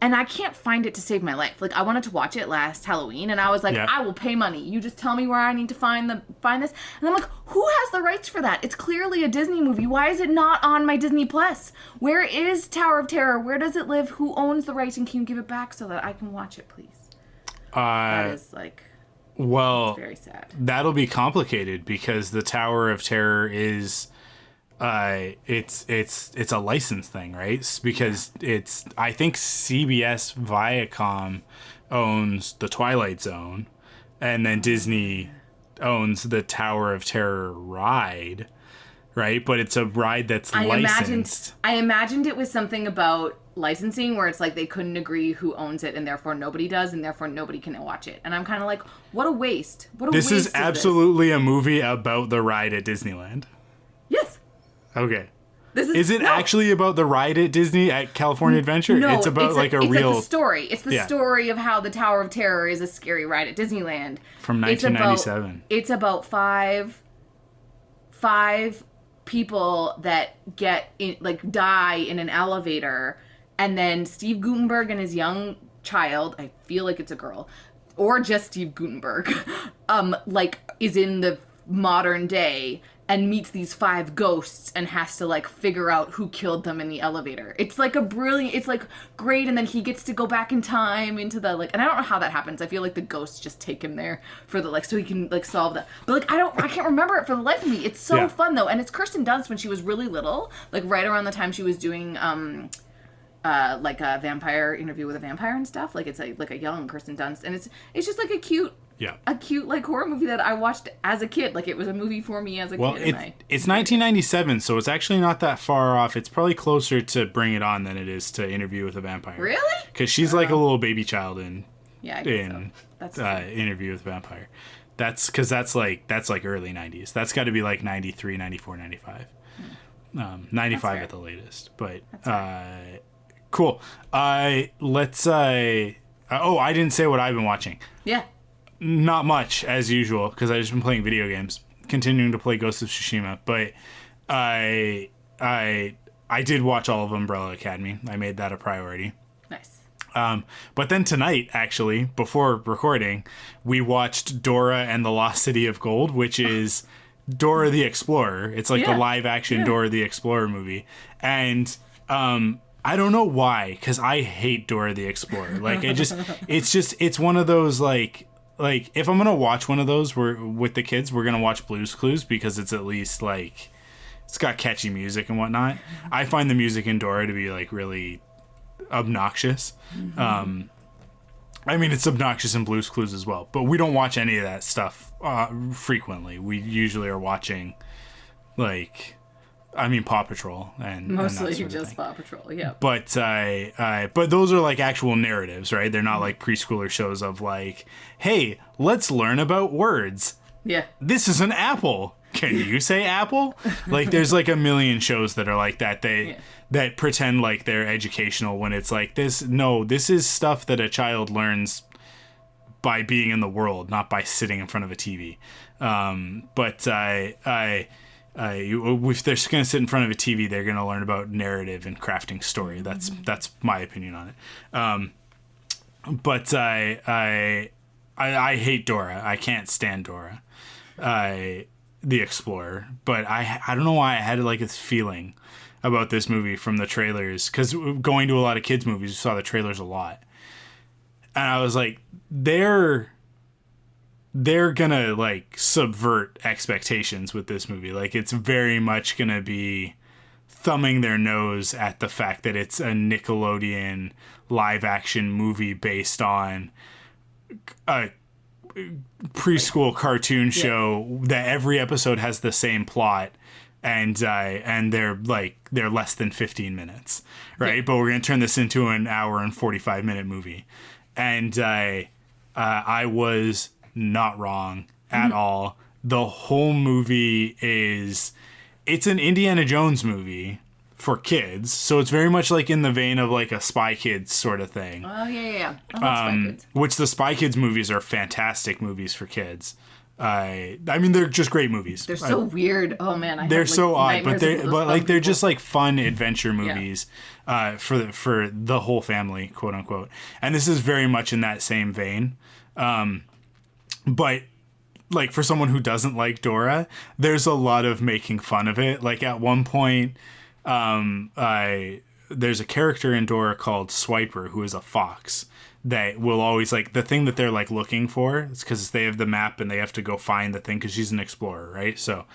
and I can't find it to save my life. Like, I wanted to watch it last Halloween, and I was like, Yeah. I will pay money. You just tell me where I need to find this. And I'm like, who has the rights for that? It's clearly a Disney movie. Why is it not on my Disney Plus? Where is Tower of Terror? Where does it live? Who owns the rights, and can you give it back so that I can watch it, please? That is, like, Well, very sad. that'll be complicated because the Tower of Terror is it's a license thing, right? Because I think CBS Viacom owns the Twilight Zone, and then Disney owns the Tower of Terror ride, right? But it's a ride that's licensed. I imagined it was something about licensing where it's like they couldn't agree who owns it, and therefore nobody does, and therefore nobody can watch it. And I'm kind of like, what a waste. This is absolutely a movie about the ride at Disneyland. Yes. Okay. This Is it actually about the ride at Disney at California Adventure? No, it's about like a it's real like the story. It's the Yeah. story of how the Tower of Terror is a scary ride at Disneyland. From 1997. It's about five people that die in an elevator, and then Steve Guttenberg and his young child, I feel like it's a girl, or just Steve Guttenberg, is in the modern day and meets these 5 ghosts and has to like figure out who killed them in the elevator. It's like it's like great, and then he gets to go back in time into the and I don't know how that happens. I feel like the ghosts just take him there for the so he can solve that. But I can't remember it for the life of me. It's so fun though, and it's Kirsten Dunst when she was really little, like right around the time she was doing like a vampire interview with a vampire and stuff. Like it's like a young Kirsten Dunst, and it's just like a cute like horror movie that I watched as a kid. Like it was a movie for me as a kid. Well, it's 1997, so it's actually not that far off. It's probably closer to Bring It On than it is to Interview with a Vampire. Really? Because she's like a little baby child in I guess so. That's Interview with a Vampire. That's because that's like early 90s. That's got to be like 93, 94, 95. 95 at the latest. But cool. Let's I didn't say what I've been watching. Yeah. Not much, as usual, because I've just been playing video games, continuing to play Ghost of Tsushima. But I did watch all of Umbrella Academy. I made that a priority. Nice. But then tonight, actually, before recording, we watched Dora and the Lost City of Gold, which is Dora the Explorer. It's like the live-action Dora the Explorer movie. And I don't know why, because I hate Dora the Explorer. Like, it's one of those, like if I'm gonna watch one of those with the kids, we're gonna watch Blue's Clues because it's at least like it's got catchy music and whatnot. I find the music in Dora to be like really obnoxious. I mean, it's obnoxious in Blue's Clues as well, but we don't watch any of that stuff frequently. We usually are watching Paw Patrol and Mostly and that sort of just thing. Paw Patrol, yeah. But but those are like actual narratives, right? They're not like preschooler shows of like, hey, let's learn about words. Yeah. This is an apple. Can you say apple? Like there's like a million shows that are like that. That pretend like they're educational when it's like this. No, this is stuff that a child learns by being in the world, not by sitting in front of a TV. If they're going to sit in front of a TV, they're going to learn about narrative and crafting story. That's my opinion on it. But I hate Dora. I can't stand Dora, the Explorer. But I don't know why I had like this feeling about this movie from the trailers, because going to a lot of kids movies, we saw the trailers a lot, and I was like, they're gonna like subvert expectations with this movie. Like it's very much gonna be thumbing their nose at the fact that it's a Nickelodeon live action movie based on a preschool cartoon show that every episode has the same plot, and they're less than 15 minutes, right? Yeah. But we're gonna turn this into an hour and 45-minute movie, and I was not wrong at all. The whole movie it's an Indiana Jones movie for kids, so it's very much like in the vein of like a Spy Kids sort of thing. Oh yeah. I love Spy Kids. Which the Spy Kids movies are fantastic movies for kids. I mean, they're just great movies. They're so weird. Oh man, they're so odd, but they're just like fun adventure movies for the whole family, quote unquote. And this is very much in that same vein. But like for someone who doesn't like Dora, there's a lot of making fun of it. Like at one point, there's a character in Dora called Swiper, who is a fox that will always, like, the thing that they're like looking for, it's because they have the map and they have to go find the thing because she's an explorer, right? So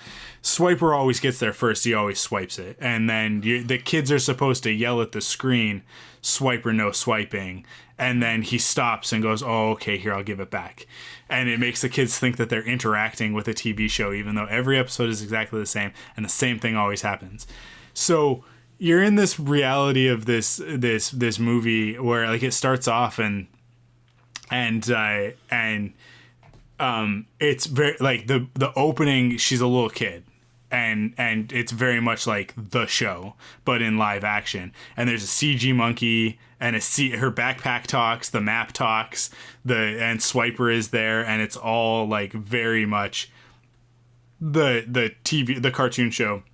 Swiper always gets there first. He always swipes it, and then the kids are supposed to yell at the screen, "Swiper, no swiping," and then he stops and goes, "Oh, okay, here, I'll give it back." And it makes the kids think that they're interacting with a TV show, even though every episode is exactly the same and the same thing always happens. So you're in this reality of this movie where like it starts off and it's very like the opening, she's a little kid, and it's very much like the show but in live action, and there's a CG monkey and her backpack talks, the map talks, and Swiper is there, and it's all like very much the cartoon show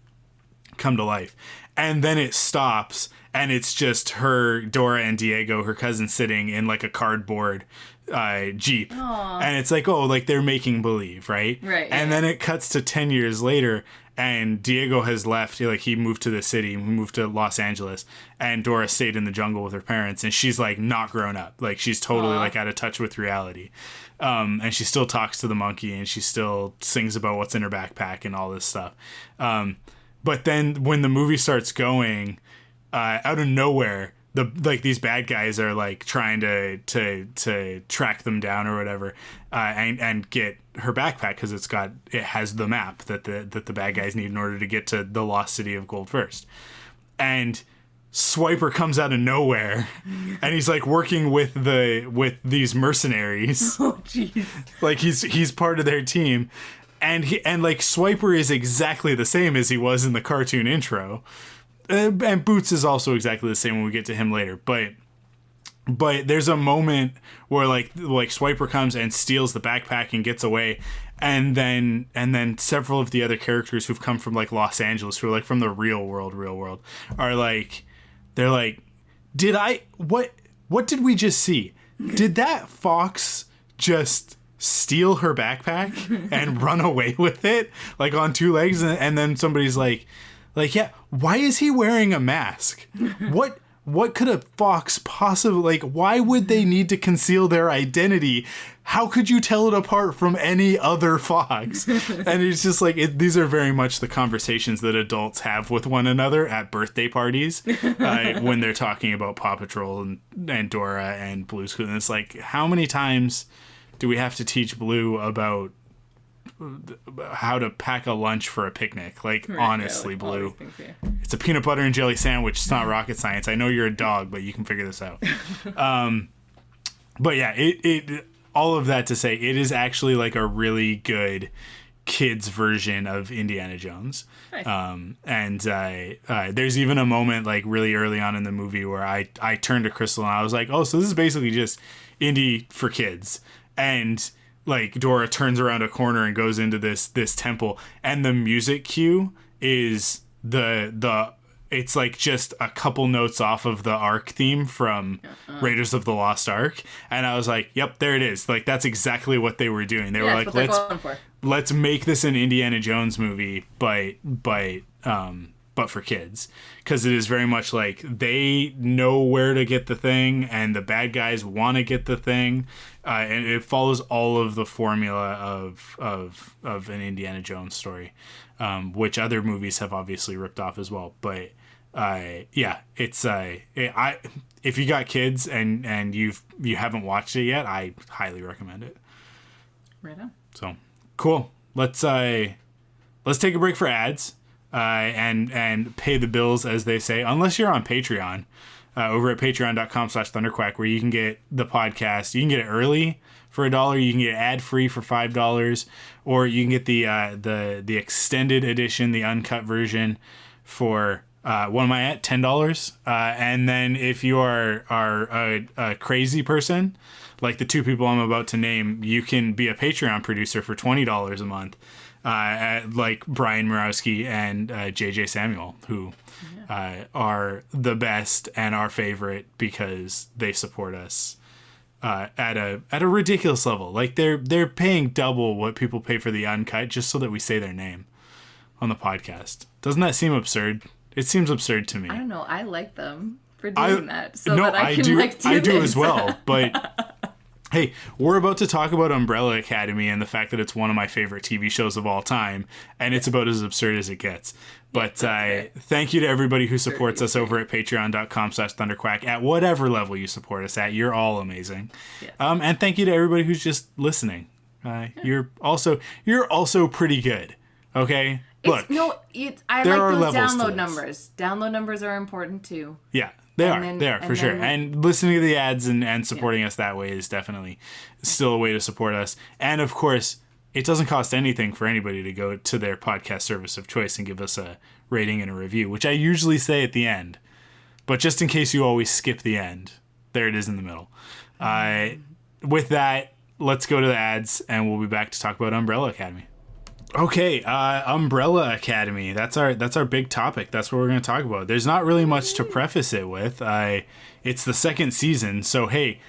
come to life. And then it stops, and it's just Dora and Diego, her cousin, sitting in like a cardboard Jeep. Aww. And it's like, oh, like they're making believe, right? Right. And then it cuts to 10 years later, and Diego has left. Like he moved to the city, he moved to Los Angeles, and Dora stayed in the jungle with her parents, and she's like not grown up. Like she's totally like out of touch with reality. And she still talks to the monkey, and she still sings about what's in her backpack and all this stuff. But then when the movie starts going, out of nowhere, these bad guys are like trying to track them down or whatever, and get her backpack because it has the map that the bad guys need in order to get to the lost city of Gold first. And Swiper comes out of nowhere, and he's like working with these mercenaries. Oh jeez. Like he's part of their team. And like Swiper is exactly the same as he was in the cartoon intro, and Boots is also exactly the same when we get to him later. But there's a moment where like Swiper comes and steals the backpack and gets away, and then several of the other characters who've come from like Los Angeles, who are like from the real world, are like, they're like, what did we just see? Did that fox just steal her backpack and run away with it like on two legs? And then somebody's like, yeah, why is he wearing a mask? What could a fox possibly, like, why would they need to conceal their identity? How could you tell it apart from any other fox? And it's just like, these are very much the conversations that adults have with one another at birthday parties when they're talking about Paw Patrol and Dora and Blue's Clues. And it's like, how many times do we have to teach Blue about how to pack a lunch for a picnic? Like, right, honestly, yeah, like Blue, it's a peanut butter and jelly sandwich. It's not rocket science. I know you're a dog, but you can figure this out. But yeah, it all of that to say, it is actually like a really good kids version of Indiana Jones. Nice. And there's even a moment like really early on in the movie where I turned to Crystal and I was like, oh, so this is basically just Indy for kids. And like Dora turns around a corner and goes into this temple, and the music cue is it's like just a couple notes off of the Ark theme from Raiders of the Lost Ark, and I was like, yep, there it is. Like that's exactly what they were doing. They were like, let's make this an Indiana Jones movie, but but for kids, because it is very much like they know where to get the thing and the bad guys want to get the thing, and it follows all of the formula of an Indiana Jones story, which other movies have obviously ripped off as well. But it's if you got kids and you haven't watched it yet, I highly recommend it. Right on. So cool. Let's take a break for ads. And pay the bills, as they say, unless you're on Patreon, over at patreon.com/thunderquack, where you can get the podcast. You can get it early for $1. You can get it ad-free for $5, or you can get the extended edition, the uncut version, for what am I at? $10. And then if you are a crazy person, like the two people I'm about to name, you can be a Patreon producer for $20 a month. Like Brian Murawski and JJ Samuel, who are the best and our favorite because they support us at a ridiculous level. Like they're paying double what people pay for the uncut just so that we say their name on the podcast. Doesn't that seem absurd? It seems absurd to me. I don't know. I like them for doing that, so that I can I do as well, but. Hey, we're about to talk about Umbrella Academy and the fact that it's one of my favorite TV shows of all time, and it's about as absurd as it gets. But thank you to everybody who supports us over at patreon.com/thunderquack at whatever level you support us at. You're all amazing. Yes. And thank you to everybody who's just listening. You're also pretty good. Okay? Look, I like those download numbers. Download numbers are important too. Yeah. They are for sure. And listening to the ads and supporting us that way is definitely still a way to support us. And of course, it doesn't cost anything for anybody to go to their podcast service of choice and give us a rating and a review, which I usually say at the end. But just in case you always skip the end, there it is in the middle. With that, let's go to the ads and we'll be back to talk about Umbrella Academy. Okay, Umbrella Academy. That's our big topic. That's what we're going to talk about. There's not really much to preface it with. It's the second season, so hey,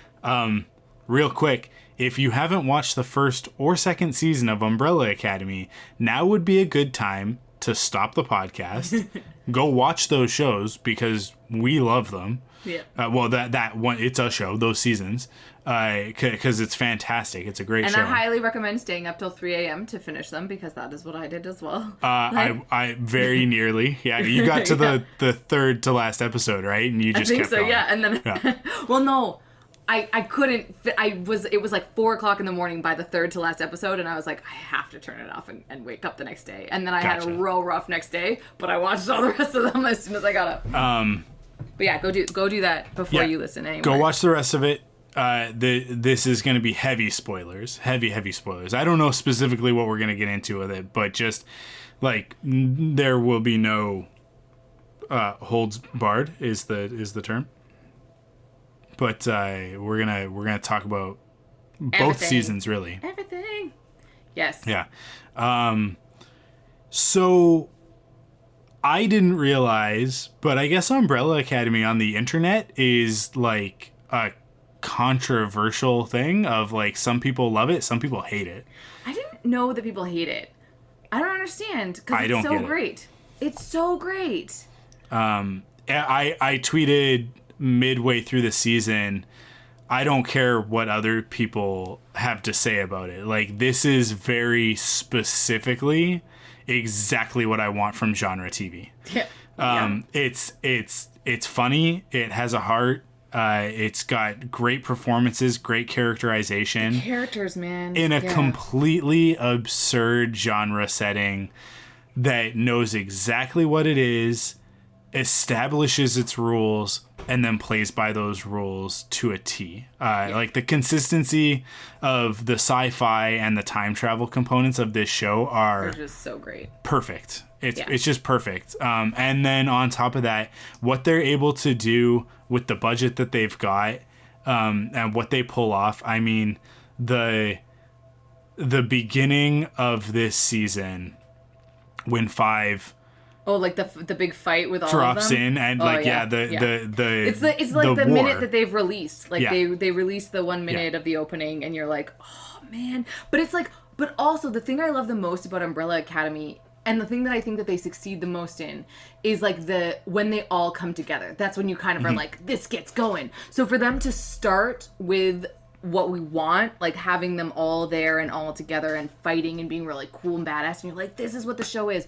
real quick, if you haven't watched the first or second season of Umbrella Academy, now would be a good time to stop the podcast, go watch those shows because we love them. Yeah. Well, that one, it's a show, those seasons, because it's fantastic. It's a great show. And I highly recommend staying up till 3 a.m. to finish them because that is what I did as well. I very nearly. Yeah, you got to the third to last episode, right? And you just kept going. Yeah, and then well, no. I couldn't. It was like 4:00 in the morning by the third to last episode, and I was like, I have to turn it off and wake up the next day. And then I had a real rough next day, but I watched all the rest of them as soon as I got up. But yeah, go do that before you listen anyway. Go watch the rest of it. This is going to be heavy spoilers. Heavy spoilers. I don't know specifically what we're going to get into with it, but just like there will be no holds barred is the term. But we're gonna talk about both seasons, really. Everything. Yes. Yeah. So I didn't realize, but I guess Umbrella Academy on the internet is like a controversial thing of like some people love it, some people hate it. I didn't know that people hate it. I don't understand because it's so great. It's so great. I tweeted midway through the season, I don't care what other people have to say about it. Like, this is very specifically exactly what I want from genre TV. Yeah. It's funny. It has a heart. It's got great performances, great characterization. The characters, man. In a completely absurd genre setting that knows exactly what it is, establishes its rules, and then plays by those rules to a T. Like the consistency of the sci-fi and the time travel components of this show are just so great. Perfect. It's just perfect. And then on top of that, what they're able to do with the budget that they've got, and what they pull off. I mean, the beginning of this season when 5 like the big fight with all drops of them? in and it's like the minute that they've released. Like they released the 1 minute of the opening and you're like, oh man. But it's like, but also the thing I love the most about Umbrella Academy, and the thing that I think that they succeed the most in is like when they all come together. That's when you kind of are like, this gets going. So for them to start with what we want, like having them all there and all together and fighting and being really cool and badass, and you're like, this is what the show is.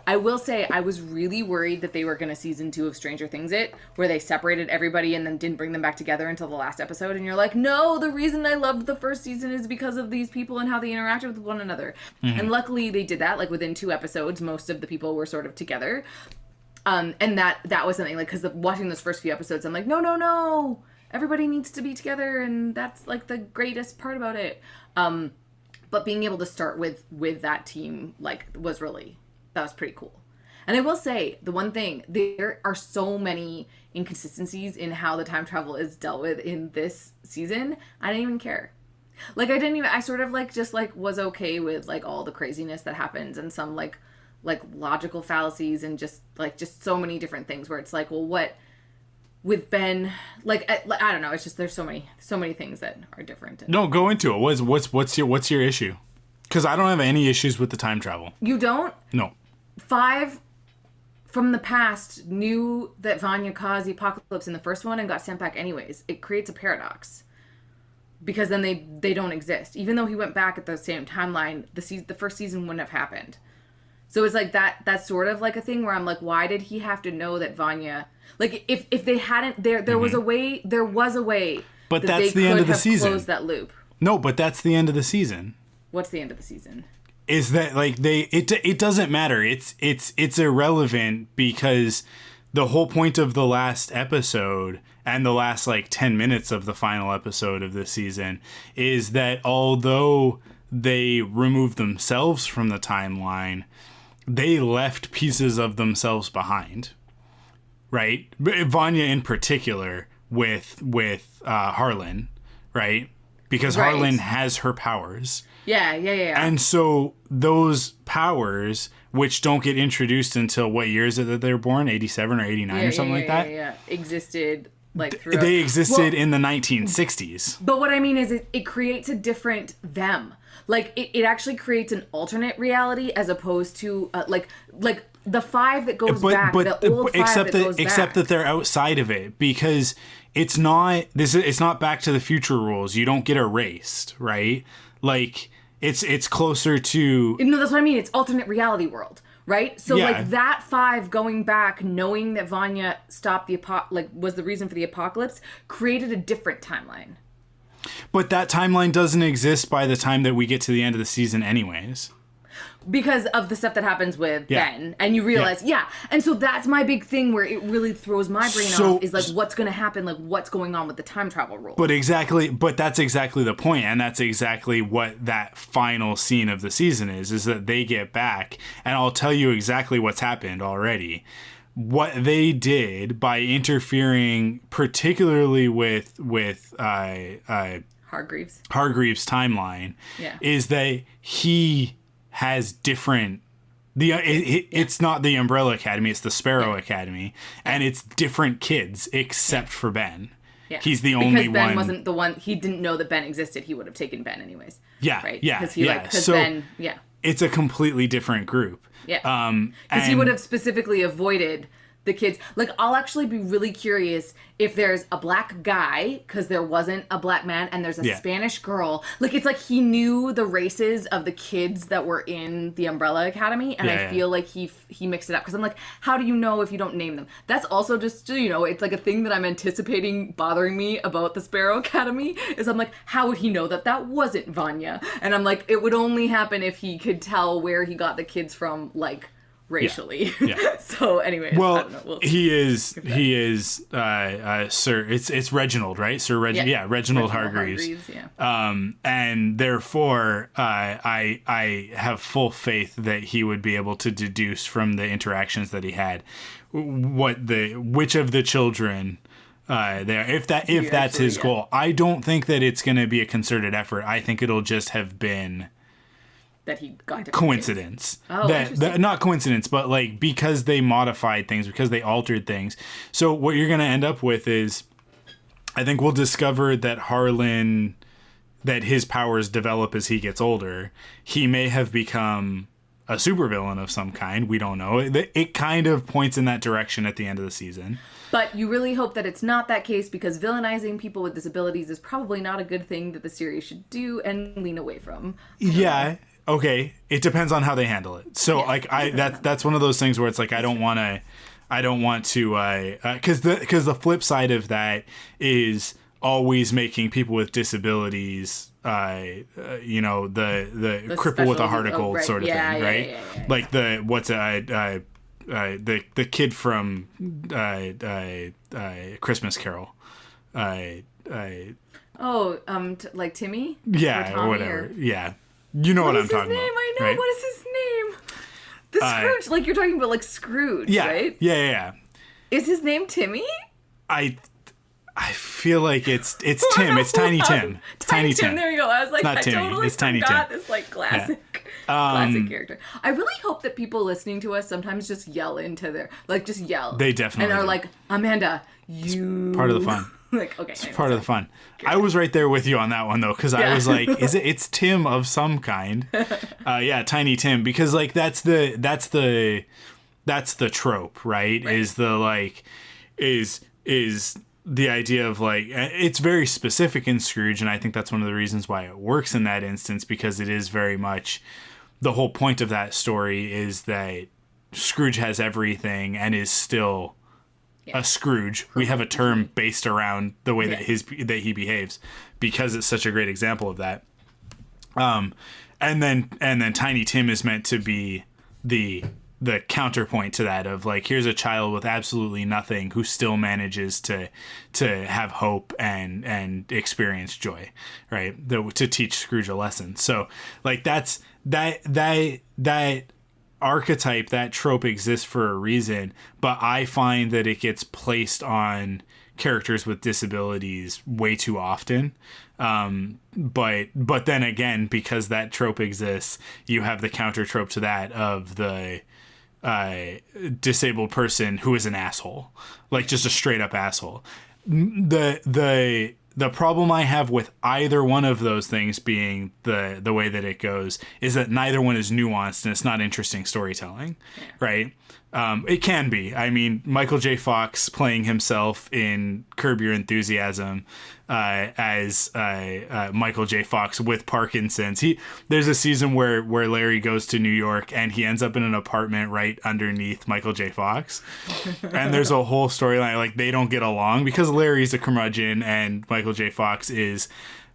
I will say I was really worried that they were going to season 2 of Stranger Things where they separated everybody and then didn't bring them back together until the last episode, and you're like, no, the reason I loved the first season is because of these people and how they interacted with one another. And luckily they did that. Like within 2 episodes most of the people were sort of together, and that was something, like, because watching those first few episodes I'm like, no, everybody needs to be together, and that's like the greatest part about it. But being able to start with that team, like, that was pretty cool. And I will say, the one thing, there are so many inconsistencies in how the time travel is dealt with in this season. I didn't even care. Like, I sort of like just like was okay with like all the craziness that happens and some like logical fallacies and just so many different things where it's like, well, what with Ben, like I don't know, it's just there's so many things that are different. No, go into it. What's your issue? Because I don't have any issues with the time travel. You don't? No. 5 from the past knew that Vanya caused the apocalypse in the first one and got sent back anyways. It creates a paradox. Because then they don't exist. Even though he went back at the same timeline, the first season wouldn't have happened. So it's like that's sort of like a thing where I'm like, why did he have to know that Vanya, like if they hadn't, there was a way but that that's they the end could of the have season. closed that loop. No, but that's the end of the season. What's the end of the season? Is that like it doesn't matter. It's irrelevant because the whole point of the last episode and the last like 10 minutes of the final episode of this season is that although they removed themselves from the timeline, they left pieces of themselves behind, right? Vanya in particular with Harlan, right? Because right. Harlan has her powers. Yeah. And so those powers, which don't get introduced until what year is it that they were born? 87 or 89 or something like that? Yeah. Existed like throughout. They existed in the 1960s. But what I mean is it creates a different them. Like, it actually creates an alternate reality as opposed to, like the 5 that goes back, the old 5 that goes back. Except that they're outside of it, because it's not Back to the Future rules. You don't get erased, right? Like, it's closer to... No, that's what I mean. It's alternate reality world, right? So, yeah. like, that 5 going back, knowing that Vanya stopped was the reason for the apocalypse, created a different timeline. But that timeline doesn't exist by the time that we get to the end of the season anyways. Because of the stuff that happens with Ben. And you realize, And so that's my big thing where it really throws my brain off is like, what's going to happen? Like, what's going on with the time travel rule? But that's exactly the point. And that's exactly what that final scene of the season is that they get back. And I'll tell you exactly what's happened already. What they did by interfering, particularly with Hargreaves' timeline, is that he has different. It's not the Umbrella Academy; it's the Sparrow Academy, and it's different kids except for Ben. Yeah. He's the only one. Because Ben wasn't the one. He didn't know that Ben existed. He would have taken Ben anyways. Yeah, right? Yeah, Because Ben, it's a completely different group. Yeah. Because he would have specifically avoided the kids. Like, I'll actually be really curious if there's a black guy, because there wasn't a black man, and there's a Spanish girl. Like, it's like he knew the races of the kids that were in the Umbrella Academy, and I feel like he mixed it up. Because I'm like, how do you know if you don't name them? That's also just, it's like a thing that I'm anticipating bothering me about the Sparrow Academy, is I'm like, how would he know that wasn't Vanya? And I'm like, it would only happen if he could tell where he got the kids from, like, racially. Yeah. So anyways, well, I don't know. he is Sir, it's Reginald, right? Sir Reginald Hargreaves. And therefore I have full faith that he would be able to deduce from the interactions that he had which of the children there, if that's his goal. I don't think that it's going to be a concerted effort. I think it'll just have been that he got coincidence. Oh, that not coincidence, but like because they modified things, because they altered things. So what you're going to end up with is, I think we'll discover that Harlan, that his powers develop as he gets older. He may have become a supervillain of some kind. We don't know. It kind of points in that direction at the end of the season. But you really hope that it's not that case, because villainizing people with disabilities is probably not a good thing that the series should do and lean away from. Yeah. Okay. It depends on how they handle it. So like that's one of those things where it's like I don't want to because the flip side of that is always making people with disabilities the cripple with a heart of gold sort of thing, right? Yeah. Like the kid from Christmas Carol. Like Timmy? Yeah, or whatever. Yeah. You know what I'm talking about. I know. Right? What is his name? The Scrooge. Like, you're talking about, like, Scrooge, right? Yeah. Is his name Timmy? I feel like it's Tim. It's Tiny Tim. Tiny Tim. There you go. I was like, not Timmy. Totally it's Tiny forgot Tim. This, like, classic character. I really hope that people listening to us sometimes just yell into their, like, just yell. They definitely And are do. like, Amanda, you... Part of the fun. Like, okay. It's part of the fun. I was right there with you on that one though, because I was like, it's Tim of some kind. Tiny Tim, because like that's the trope, right? Is the idea of like, it's very specific in Scrooge, and I think that's one of the reasons why it works in that instance, because it is very much the whole point of that story is that Scrooge has everything and is still a Scrooge. We have a term based around the way that he behaves, because it's such a great example of that. And then Tiny Tim is meant to be the counterpoint to that, of like, here's a child with absolutely nothing who still manages to have hope and experience joy, right? To teach Scrooge a lesson. So like that archetype, that trope exists for a reason, but I find that it gets placed on characters with disabilities way too often. But then again, because that trope exists, you have the counter trope to that of the disabled person who is an asshole, like just a straight up asshole. The problem I have with either one of those things being the way that it goes is that neither one is nuanced and it's not interesting storytelling, right? It can be. I mean, Michael J. Fox playing himself in Curb Your Enthusiasm as Michael J. Fox with Parkinson's. There's a season where Larry goes to New York and he ends up in an apartment right underneath Michael J. Fox. And there's a whole storyline, like they don't get along because Larry's a curmudgeon and Michael J. Fox is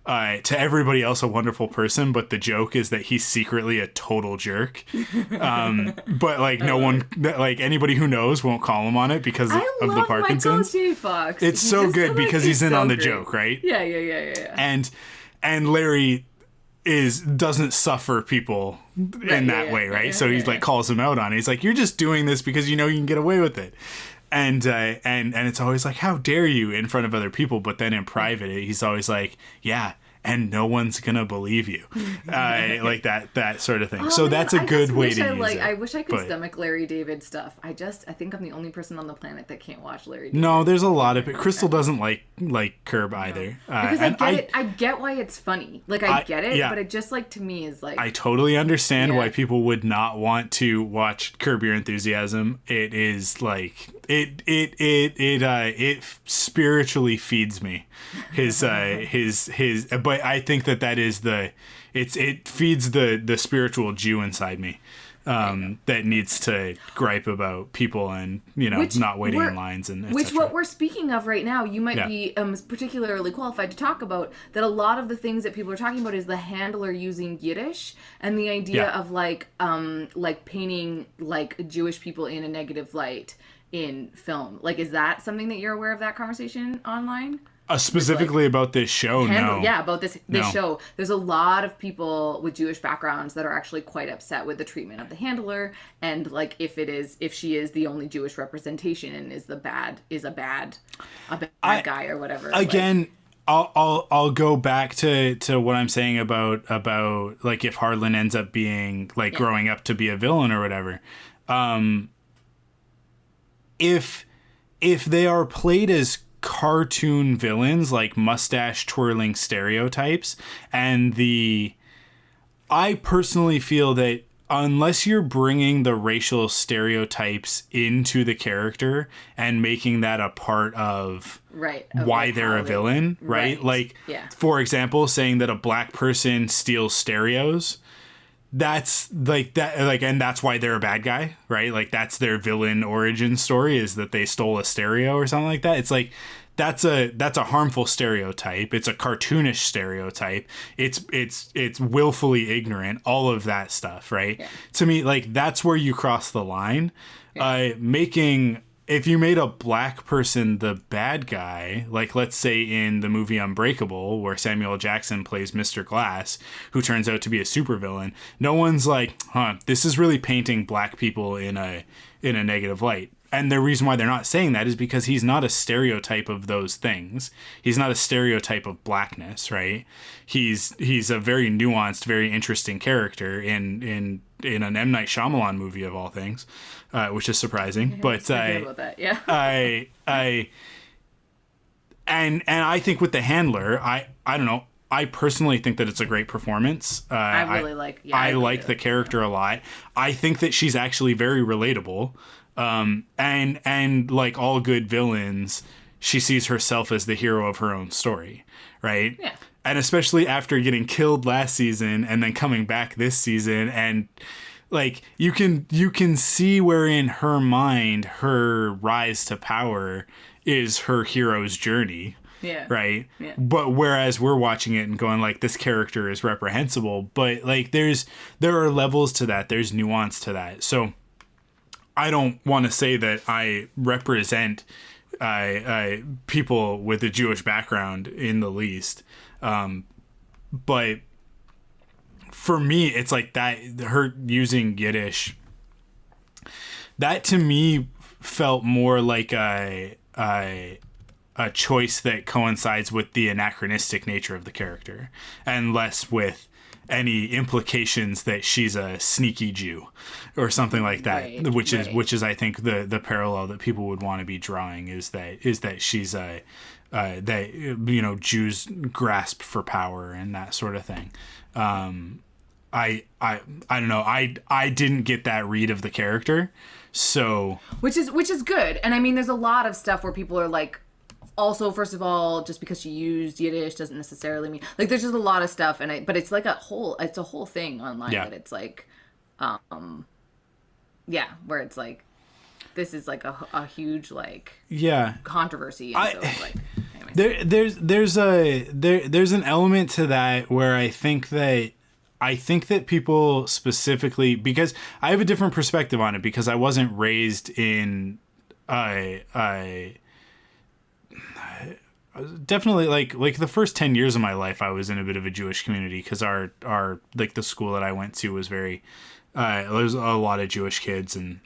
to everybody else a wonderful person, but the joke is that he's secretly a total jerk. But like no one, like anybody who knows won't call him on it because of the Parkinson's. Michael J. Fox. It's so good because he's in on the joke, right? Yeah. And Larry doesn't suffer people in that way, right? So he's like calls him out on it. He's like, you're just doing this because you know you can get away with it. And it's always like, how dare you, in front of other people, but then in private he's always like, yeah, and no one's gonna believe you, like that sort of thing. So that's a good way to use it. I wish I could stomach Larry David stuff. I think I'm the only person on the planet that can't watch Larry David. No, there's a lot of it. Crystal doesn't like Curb either. Because I get why it's funny. Like I get it, but it just like to me is like, I totally understand why people would not want to watch Curb Your Enthusiasm. It is like it spiritually feeds me. His but I think that is it feeds the spiritual Jew inside me. That needs to gripe about people and not waiting in lines and which what we're speaking of right now, you might be particularly qualified to talk about. That a lot of the things that people are talking about is the handler using Yiddish and the idea of like painting like Jewish people in a negative light in film. Like, is that something that you're aware of, that conversation online? Specifically about this show, no. Yeah, about this show. There's a lot of people with Jewish backgrounds that are actually quite upset with the treatment of the handler, and like if she is the only Jewish representation and is a bad guy or whatever. Again, I'll go back to what I'm saying about like if Harlan ends up being like growing up to be a villain or whatever. If they are played as cartoon villains, like mustache twirling stereotypes, and I personally feel that unless you're bringing the racial stereotypes into the character and making that a part of why like they're a villain, right? Like, for example, saying that a black person steals stereos, that's like that, like, and that's why they're a bad guy, right? Like, that's their villain origin story, is that they stole a stereo or something like that. It's like, that's a harmful stereotype. It's a cartoonish stereotype. It's willfully ignorant. All of that stuff, right? Yeah. To me, like, that's where you cross the line. Yeah. If you made a black person the bad guy, like, let's say in the movie Unbreakable, where Samuel L. Jackson plays Mr. Glass, who turns out to be a supervillain, no one's like, this is really painting black people in a negative light. And the reason why they're not saying that is because he's not a stereotype of those things. He's not a stereotype of blackness, right? He's a very nuanced, very interesting character in an M. Night Shyamalan movie, of all things, which is surprising. But about that. Yeah. And I think with the handler, I don't know. I personally think that it's a great performance. I like the character a lot. I think that she's actually very relatable. And like all good villains, she sees herself as the hero of her own story, right? Yeah. And especially after getting killed last season and then coming back this season, and like you can see where in her mind her rise to power is her hero's journey. Yeah. Right. Yeah. But whereas we're watching it and going like, this character is reprehensible, but like there are levels to that. There's nuance to that. So I don't want to say that I represent people with a Jewish background in the least. But for me, it's like that, her using Yiddish, that to me felt more like a choice that coincides with the anachronistic nature of the character and less with any implications that she's a sneaky Jew or something like that, which is I think the parallel that people would want to be drawing is that she's that, you know, Jews grasp for power and that sort of thing. I don't know. I didn't get that read of the character, so which is good. And I mean, there's a lot of stuff where people are like, also, first of all, just because she used Yiddish doesn't necessarily mean, like, there's just a lot of stuff, but it's like it's a whole thing online that it's like, where it's like, this is like a huge like controversy. And so it's like, anyways. There's an element to that where I think that people specifically, because I have a different perspective on it because I wasn't raised in definitely like the first 10 years of my life I was in a bit of a Jewish community because our like the school that I went to was very there's a lot of Jewish kids. And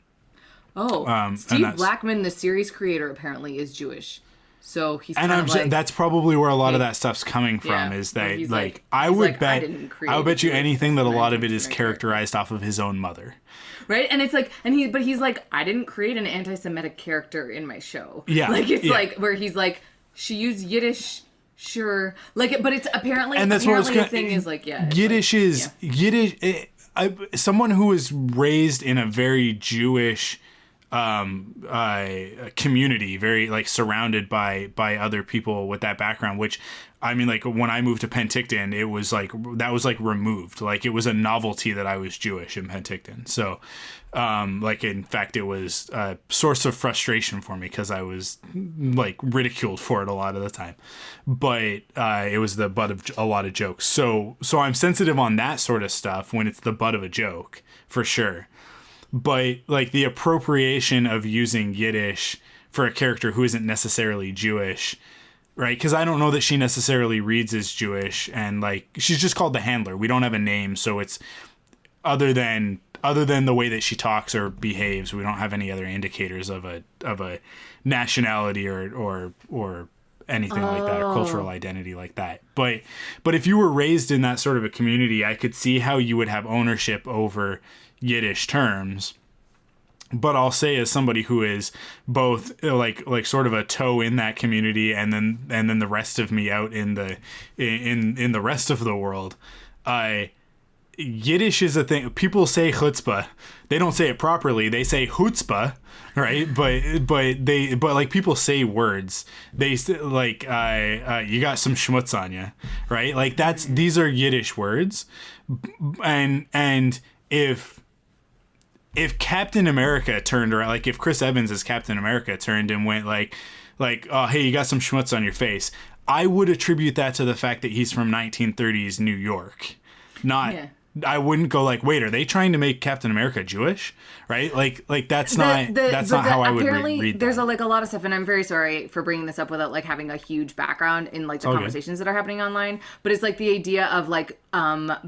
Steve Blackman, the series creator, apparently is Jewish, so he's that's probably where a lot of that stuff's coming from, is that like I would bet you anything that a lot of it is characterized off of his own mother. Right, and it's like, he's like, I didn't create an anti-Semitic character in my show. Yeah, like it's like where he's like, she used Yiddish, sure, like, but it's apparently, and that's what the thing is like, Yiddish like, is Yiddish. Someone who was raised in a very Jewish community, very like surrounded by other people with that background, which I mean, like when I moved to Penticton, it was like that was like removed, like it was a novelty that I was Jewish in Penticton. So like in fact it was a source of frustration for me because I was like ridiculed for it a lot of the time, but it was the butt of a lot of jokes. So I'm sensitive on that sort of stuff when it's the butt of a joke, for sure. But like the appropriation of using Yiddish for a character who isn't necessarily Jewish, right? Because I don't know that she necessarily reads as Jewish, and like she's just called the handler. We don't have a name, so it's other than the way that she talks or behaves, we don't have any other indicators of a nationality or anything like that, or cultural identity like that. But if you were raised in that sort of a community, I could see how you would have ownership over Yiddish terms. But I'll say, as somebody who is both like sort of a toe in that community and then the rest of me out in the rest of the world, Yiddish is a thing. People say chutzpah. They don't say it properly. They say chutzpah, right? But like people say words. They say, like you got some schmutz on you, right? Like these are Yiddish words, and if Captain America turned around, like if Chris Evans as Captain America turned and went like oh hey, you got some schmutz on your face, I would attribute that to the fact that he's from 1930s New York. I wouldn't go like, wait, are they trying to make Captain America Jewish? Right? Like that's not how I would read that. There's a lot of stuff, and I'm very sorry for bringing this up without like having a huge background in like the conversations that are happening online. But it's like the idea of like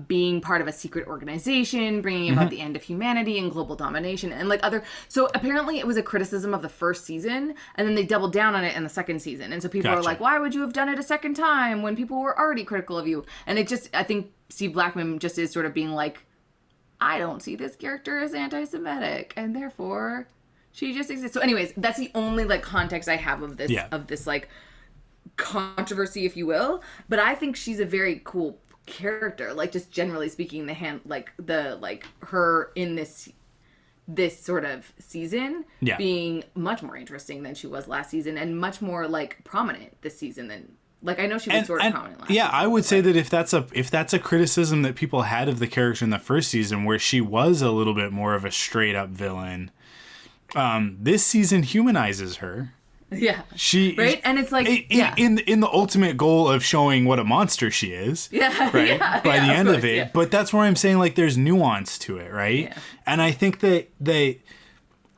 being part of a secret organization, bringing about the end of humanity and global domination, and like other. So apparently it was a criticism of the first season, and then they doubled down on it in the second season. And so people are like, why would you have done it a second time when people were already critical of you? And it just, I think Steve Blackman just is sort of being like, I don't see this character as anti-Semitic, and therefore she just exists. So anyways, that's the only like context I have of this like controversy, if you will. But I think she's a very cool character, like just generally speaking, her in this sort of season being much more interesting than she was last season, and much more like prominent this season than. Like, I know she was sort of prominent last season. I would say that if that's a criticism that people had of the character in the first season, where she was a little bit more of a straight up villain, this season humanizes her. Yeah. Right? And it's like in the ultimate goal of showing what a monster she is. Yeah. Right? Yeah, By the end of it. Yeah. But that's where I'm saying like there's nuance to it, right? Yeah. And I think that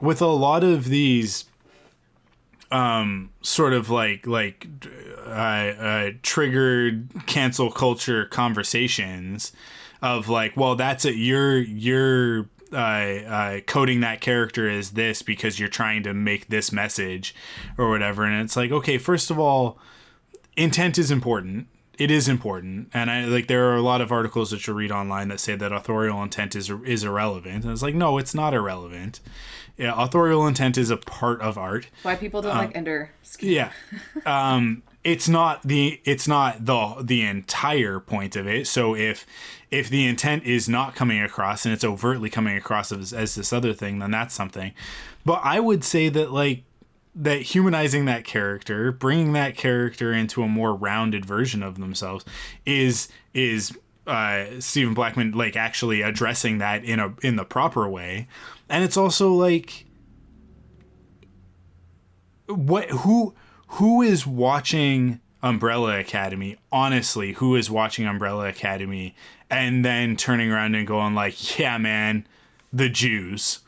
with a lot of these sort of triggered cancel culture conversations of like, well, that's it. You're coding that character as this because you're trying to make this message or whatever. And it's like, okay, first of all, intent is important. It is important. And there are a lot of articles that you'll read online that say that authorial intent is irrelevant. And it's like, no, it's not irrelevant. Yeah, authorial intent is a part of art. Why people don't like Ender. Yeah. It's not the entire point of it. So if the intent is not coming across and it's overtly coming across as this other thing, then that's something. But I would say that that humanizing that character, bringing that character into a more rounded version of themselves is Stephen Blackman like actually addressing that in the proper way. And it's also like who is watching Umbrella Academy? Honestly, who is watching Umbrella Academy and then turning around and going like, yeah, man, the Jews,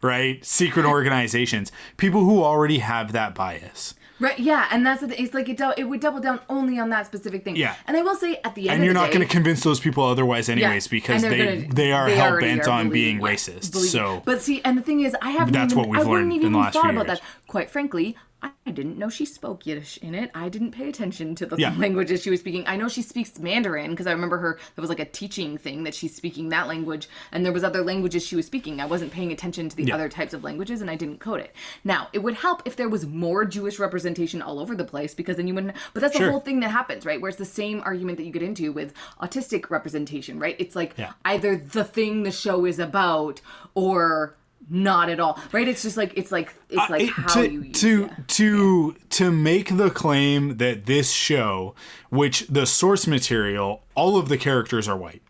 right? Secret organizations, people who already have that bias. Right, yeah, and that's the thing. It's like it would double down only on that specific thing. Yeah. And I will say at the end of the day... And you're not going to convince those people otherwise anyways, because they are hell-bent on being racist. So, but see, and the thing is, I wouldn't even thought about that. Quite frankly, I didn't know she spoke Yiddish in it. I didn't pay attention to the languages she was speaking. I know she speaks Mandarin because I remember there was like a teaching thing that she's speaking that language, and there was other languages she was speaking. I wasn't paying attention to the other types of languages, and I didn't code it. Now, it would help if there was more Jewish representation all over the place, because then you wouldn't... But that's the whole thing that happens, right? Where it's the same argument that you get into with autistic representation, right? It's like either the thing the show is about or... not at all, right? It's just like how you use to make the claim that this show, which the source material, all of the characters are white,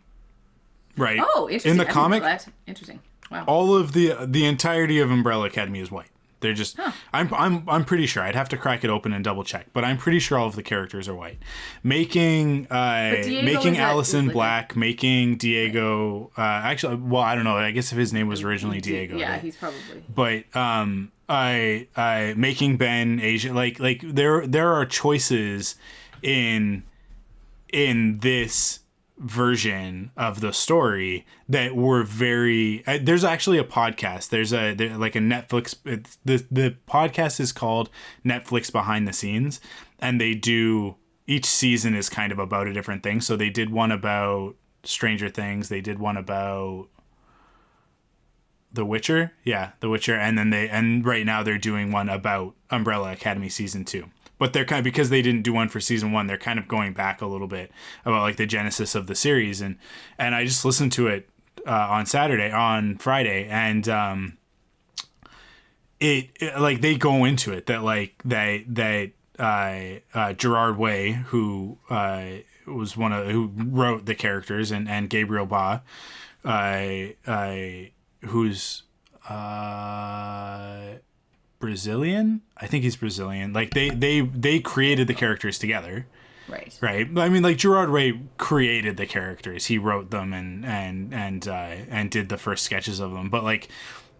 right? Oh, interesting. In the comic, interesting. Wow. All of the entirety of Umbrella Academy is white. They're just I'm pretty sure. I'd have to crack it open and double check, but I'm pretty sure all of the characters are white. Making Allison Black, making Diego actually, well, I don't know. I guess if his name was originally Diego. Yeah, he's probably. But I making Ben Asian, like there are choices in this version of the story that were very there's actually a podcast, there's like a Netflix, the podcast is called Netflix Behind the Scenes, and they do, each season is kind of about a different thing. So they did one about Stranger Things, they did one about The Witcher, and then right now they're doing one about Umbrella Academy season 2. but they're kind of, because they didn't do one for season 1, they're kind of going back a little bit about like the genesis of the series, and I just listened to it on Friday, and it like they go into it that like that Gerard Way, who was who wrote the characters, and Gabriel Ba, who's Brazilian. I think he's Brazilian. Like they created the characters together. Right. I mean, like Gerard Way created the characters. He wrote them and did the first sketches of them. But like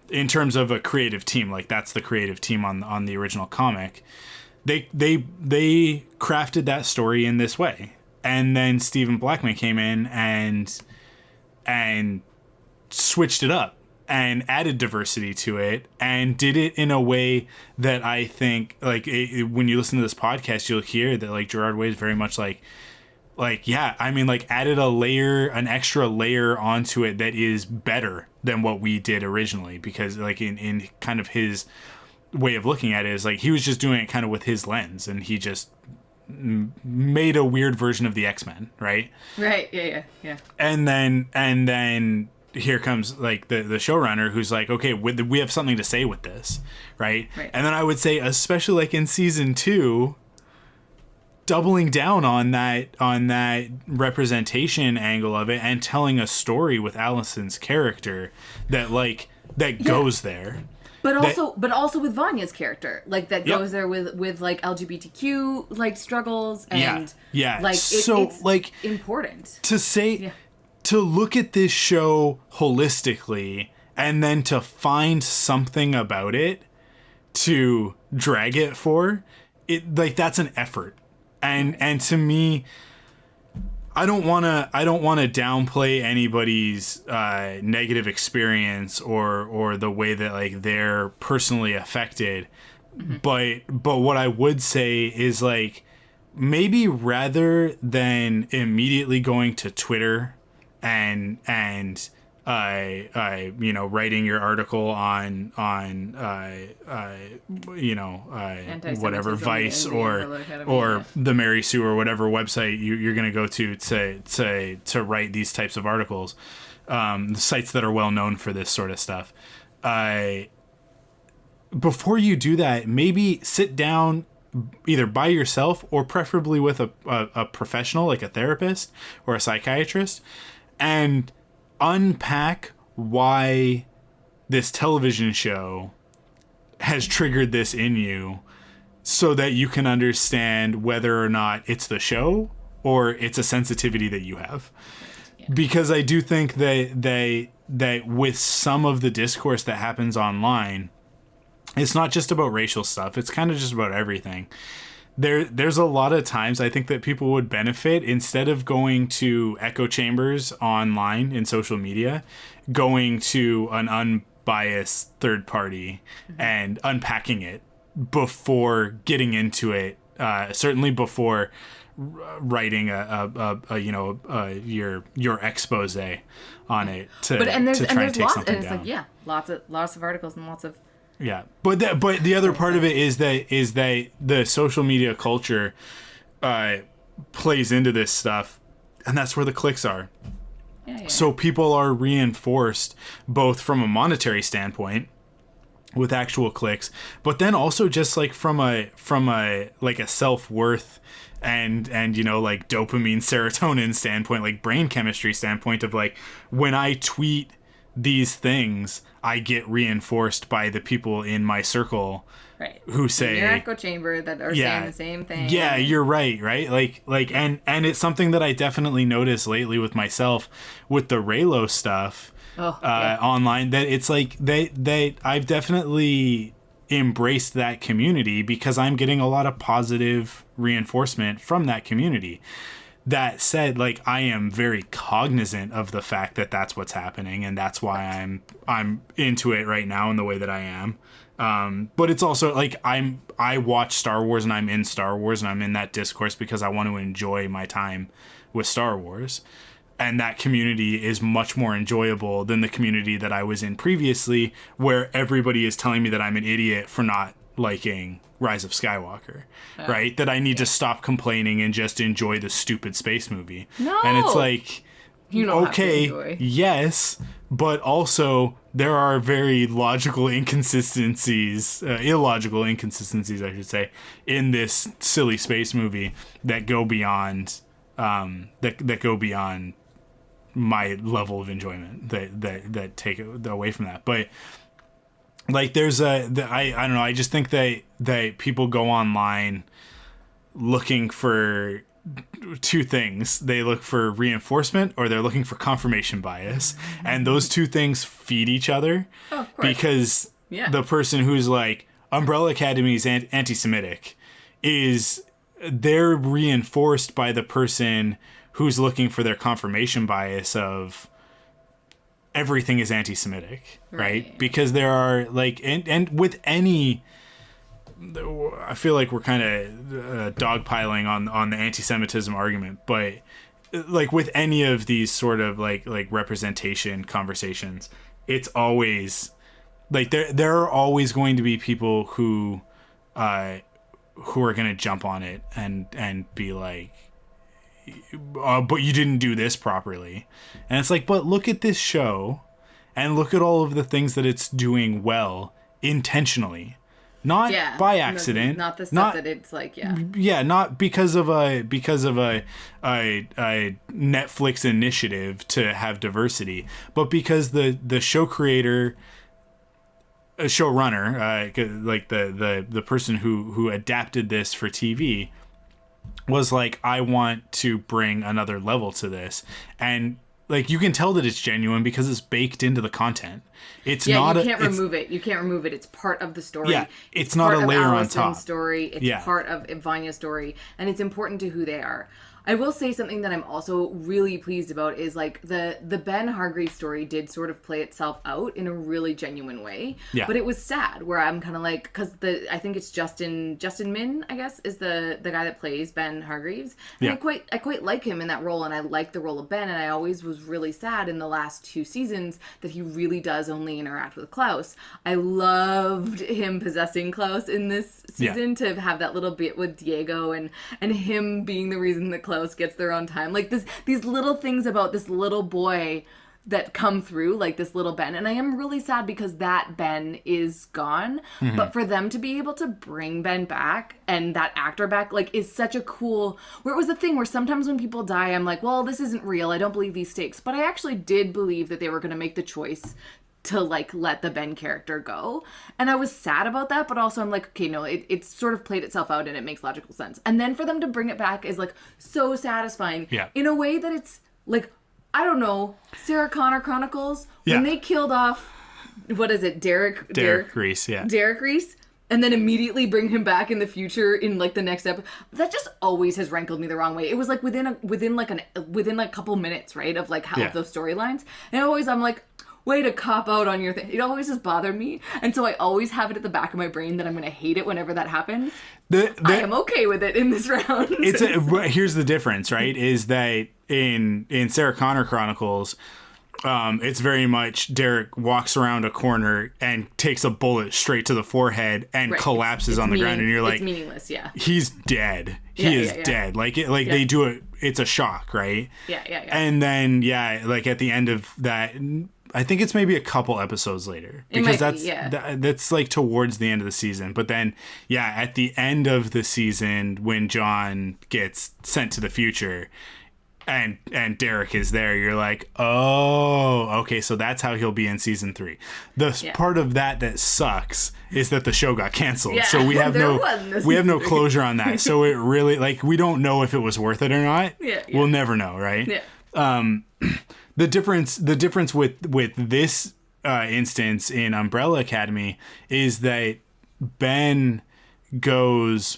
in terms of a creative team, like that's the creative team on the original comic. They crafted that story in this way. And then Stephen Blackman came in and switched it up and added diversity to it and did it in a way that I think, like, when you listen to this podcast, you'll hear that, like, Gerard Way is very much like, yeah, I mean, like, added an extra layer onto it that is better than what we did originally, because, like, in kind of his way of looking at it is, like, he was just doing it kind of with his lens, and he just made a weird version of the X-Men, right? Right, yeah. And then here comes like the showrunner who's like, okay, we have something to say with this, right? And then I would say, especially like in season 2, doubling down on that representation angle of it and telling a story with Allison's character that goes there. But also with Vanya's character, like that goes there with like LGBTQ like struggles and like it's like important to say to look at this show holistically and then to find something about it to drag it for it, like that's an effort, and to me, I don't want to downplay anybody's negative experience or the way that like they're personally affected. But what I would say is, like, maybe rather than immediately going to Twitter and writing your article on whatever Vice or the Mary Sue or whatever website you're going to go to write these types of articles, the sites that are well known for this sort of stuff. Before you do that, maybe sit down either by yourself or preferably with a professional like a therapist or a psychiatrist and unpack why this television show has triggered this in you, so that you can understand whether or not it's the show or it's a sensitivity that you have. Because I do think that with some of the discourse that happens online, it's not just about racial stuff. It's kind of just about everything. There's a lot of times I think that people would benefit, instead of going to echo chambers online in social media, going to an unbiased third party and unpacking it before getting into it. Certainly before writing your expose on it to try and take something down. Like lots of articles and lots of. Yeah, but the other part of it is that the social media culture plays into this stuff, and that's where the clicks are. Yeah. So people are reinforced both from a monetary standpoint with actual clicks, but then also just like from a like a self-worth and like dopamine, serotonin standpoint, like brain chemistry standpoint of like, when I tweet these things, I get reinforced by the people in my circle, who say, in your echo chamber, that are saying the same thing. Yeah, you're right. Like, and it's something that I definitely noticed lately with myself with the Raylo stuff online. That it's like I've definitely embraced that community because I'm getting a lot of positive reinforcement from that community. That said, like, I am very cognizant of the fact that that's what's happening, and that's why I'm into it right now in the way that I am. But it's also like I watch Star Wars and I'm in Star Wars and I'm in that discourse because I want to enjoy my time with Star Wars. And that community is much more enjoyable than the community that I was in previously, where everybody is telling me that I'm an idiot for not liking Rise of Skywalker, right? That I need to stop complaining and just enjoy the stupid space movie. No. And it's like, You don't okay, have to enjoy. yes, but also there are very logical inconsistencies, illogical inconsistencies, I should say, in this silly space movie that go beyond, that go beyond my level of enjoyment. That take it away from that. But like, there's I don't know. I just think that people go online looking for two things. They look for reinforcement, or they're looking for confirmation bias, and those two things feed each other. Oh, of course. Because the person who's like, Umbrella Academy is anti-Semitic, they're reinforced by the person who's looking for their confirmation bias of everything is anti-Semitic, right? Because there are like, and with any, I feel like we're kind of dogpiling on the anti-Semitism argument, but like with any of these sort of like representation conversations, it's always like there are always going to be people who are going to jump on it and be like, but you didn't do this properly. And it's like, but look at this show and look at all of the things that it's doing well intentionally. Not by accident. Not the stuff that it's like, not because of a Netflix initiative to have diversity, but because the show creator, a showrunner, like the person who adapted this for TV, was like, I want to bring another level to this. And like, you can tell that it's genuine because it's baked into the content. It's not. You can't remove it. You can't remove it. It's part of the story. Yeah, it's not a layer on top. Story. It's part of Vanya's story, and it's important to who they are. I will say something that I'm also really pleased about is like the Ben Hargreaves story did sort of play itself out in a really genuine way. Yeah. But it was sad where I'm kind of like, because I think it's Justin Min, I guess, is the guy that plays Ben Hargreaves. And I quite like him in that role, and I like the role of Ben, and I always was really sad in the last 2 seasons that he really does only interact with Klaus. I loved him possessing Klaus in this season, to have that little bit with Diego and him being the reason that Klaus gets there on time. Like these little things about this little boy that come through, like this little Ben. And I am really sad because that Ben is gone. Mm-hmm. But for them to be able to bring Ben back and that actor back, like, is such a cool, where it was a thing where sometimes when people die, I'm like, well, this isn't real. I don't believe these stakes. But I actually did believe that they were going to make the choice to like let the Ben character go. And I was sad about that, but also I'm like, okay, no, it sort of played itself out and it makes logical sense. And then for them to bring it back is like so satisfying in a way that it's like, I don't know, Sarah Connor Chronicles, when they killed off, what is it, Derek Reese, Derek Reese, and then immediately bring him back in the future in like the next episode. That just always has rankled me the wrong way. It was like within a couple minutes, right, of like how of those storylines. And I'm like, way to cop out on your thing. It always has bothered me, and so I always have it at the back of my brain that I'm going to hate it whenever that happens. I am okay with it in this round. Here's the difference, right? Is that in Sarah Connor Chronicles, it's very much Derek walks around a corner and takes a bullet straight to the forehead and collapses on the ground, and you're like, it's meaningless. He's dead. He is dead. Like they do it. It's a shock, right? Yeah. And then like at the end of that, I think it's maybe a couple episodes later, because that's like towards the end of the season. But then, at the end of the season, when John gets sent to the future and Derek is there, you're like, oh, okay, so that's how he'll be in season 3. The part of that sucks is that the show got canceled. Yeah. So we have no closure on that. So it really, like, we don't know if it was worth it or not. Yeah. We'll never know, right? Yeah. The difference with this instance in Umbrella Academy is that Ben goes,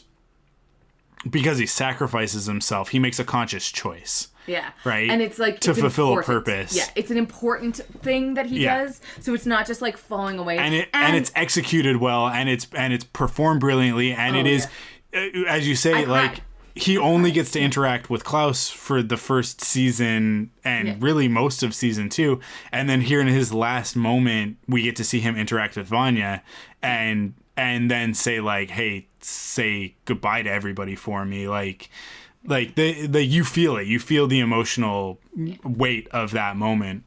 because he sacrifices himself, he makes a conscious choice. Yeah. Right? And it's like, to fulfill a purpose. Yeah. It's an important thing that he does. So it's not just like falling away. And it's executed well, and it's performed brilliantly, and it is, as you say, like, he only gets to interact with Klaus for the first season and really most of season 2. And then here in his last moment, we get to see him interact with Vanya. And and then say like, hey, say goodbye to everybody for me. Like you feel it. You feel the emotional weight of that moment.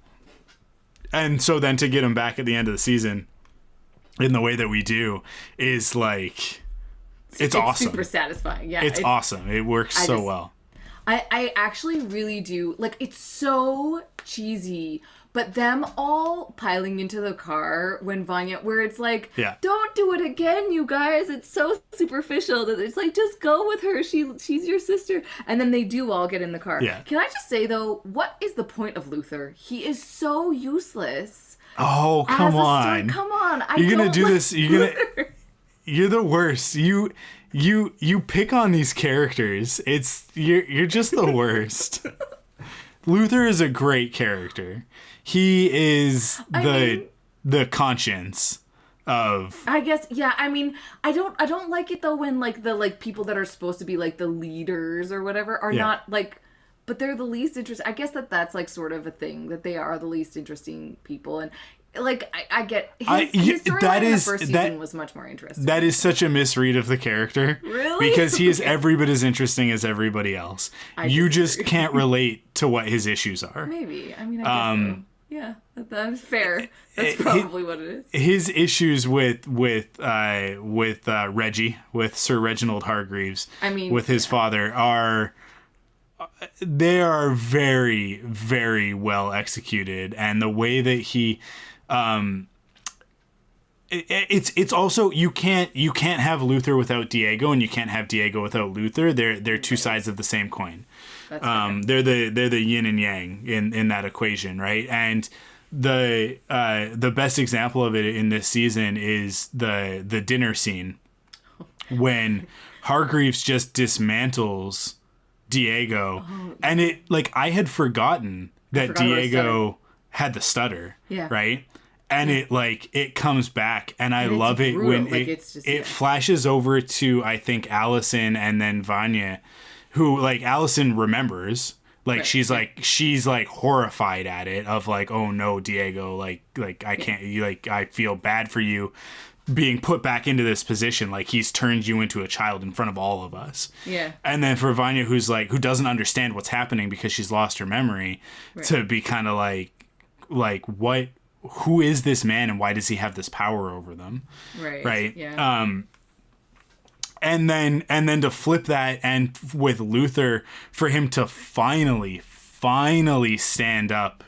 And so then to get him back at the end of the season in the way that we do is like, it's awesome. Super satisfying. Yeah. It's awesome. It works so well. I actually really do. Like, it's so cheesy, but them all piling into the car when Vanya, where it's like, don't do it again, you guys. It's so superficial that it's like, just go with her. She's your sister. And then they do all get in the car. Yeah. Can I just say, though, what is the point of Luther? He is so useless. Oh, come on. Come on. You're going to do this. You're the worst. You pick on these characters. You're just the worst. Luther is a great character. He is the conscience of, I guess, yeah. I mean, I don't like it though when like the like people that are supposed to be like the leaders or whatever are not like, but they're the least interesting. I guess that's like sort of a thing, that they are the least interesting people. And like, I get his storyline in the first season was much more interesting. That is such a misread of the character. Really? Because he is every bit as interesting as everybody else. You just can't relate to what his issues are. Maybe. I mean, I guess so. Yeah, that's fair. That's probably what it is. His issues with Reggie, with Sir Reginald Hargreaves, with his father, are very, very well executed, and the way that he it's also, you can't have Luther without Diego, and you can't have Diego without Luther. They're two sides of the same coin. They're the yin and yang in that equation, right? And the best example of it in this season is the dinner scene when Hargreaves just dismantles Diego, and it, like, I had forgotten that Diego had the stutter, right? And it comes back, and I love it when it flashes over to, I think, Allison and then Vanya, who, like, Allison remembers, like, she's horrified at it, of like, oh no, Diego, like I can't, I feel bad for you being put back into this position, like he's turned you into a child in front of all of us. Yeah. And then for Vanya, who doesn't understand what's happening because she's lost her memory, to be kind of like what, who is this man and why does he have this power over them? Right. Yeah. And then to flip that, and with Luther, for him to finally stand up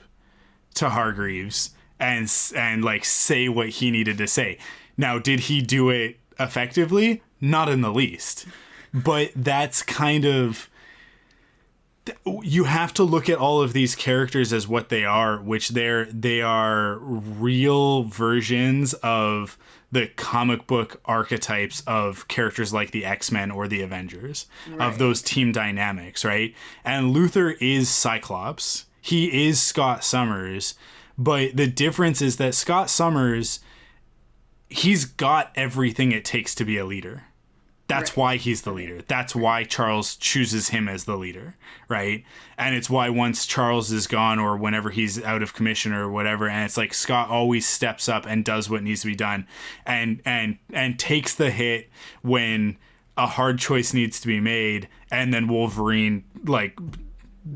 to Hargreaves and like say what he needed to say. Now, did he do it effectively? Not in the least. But that's kind of, you have to look at all of these characters as what they are, which they are real versions of the comic book archetypes of characters like the X-Men or the Avengers, of those team dynamics, right? And Luther is Cyclops. He is Scott Summers. But the difference is that Scott Summers, he's got everything it takes to be a leader. That's why he's the leader. That's why Charles chooses him as the leader, right? And it's why once Charles is gone, or whenever he's out of commission or whatever, and it's like Scott always steps up and does what needs to be done, and takes the hit when a hard choice needs to be made, and then Wolverine, like,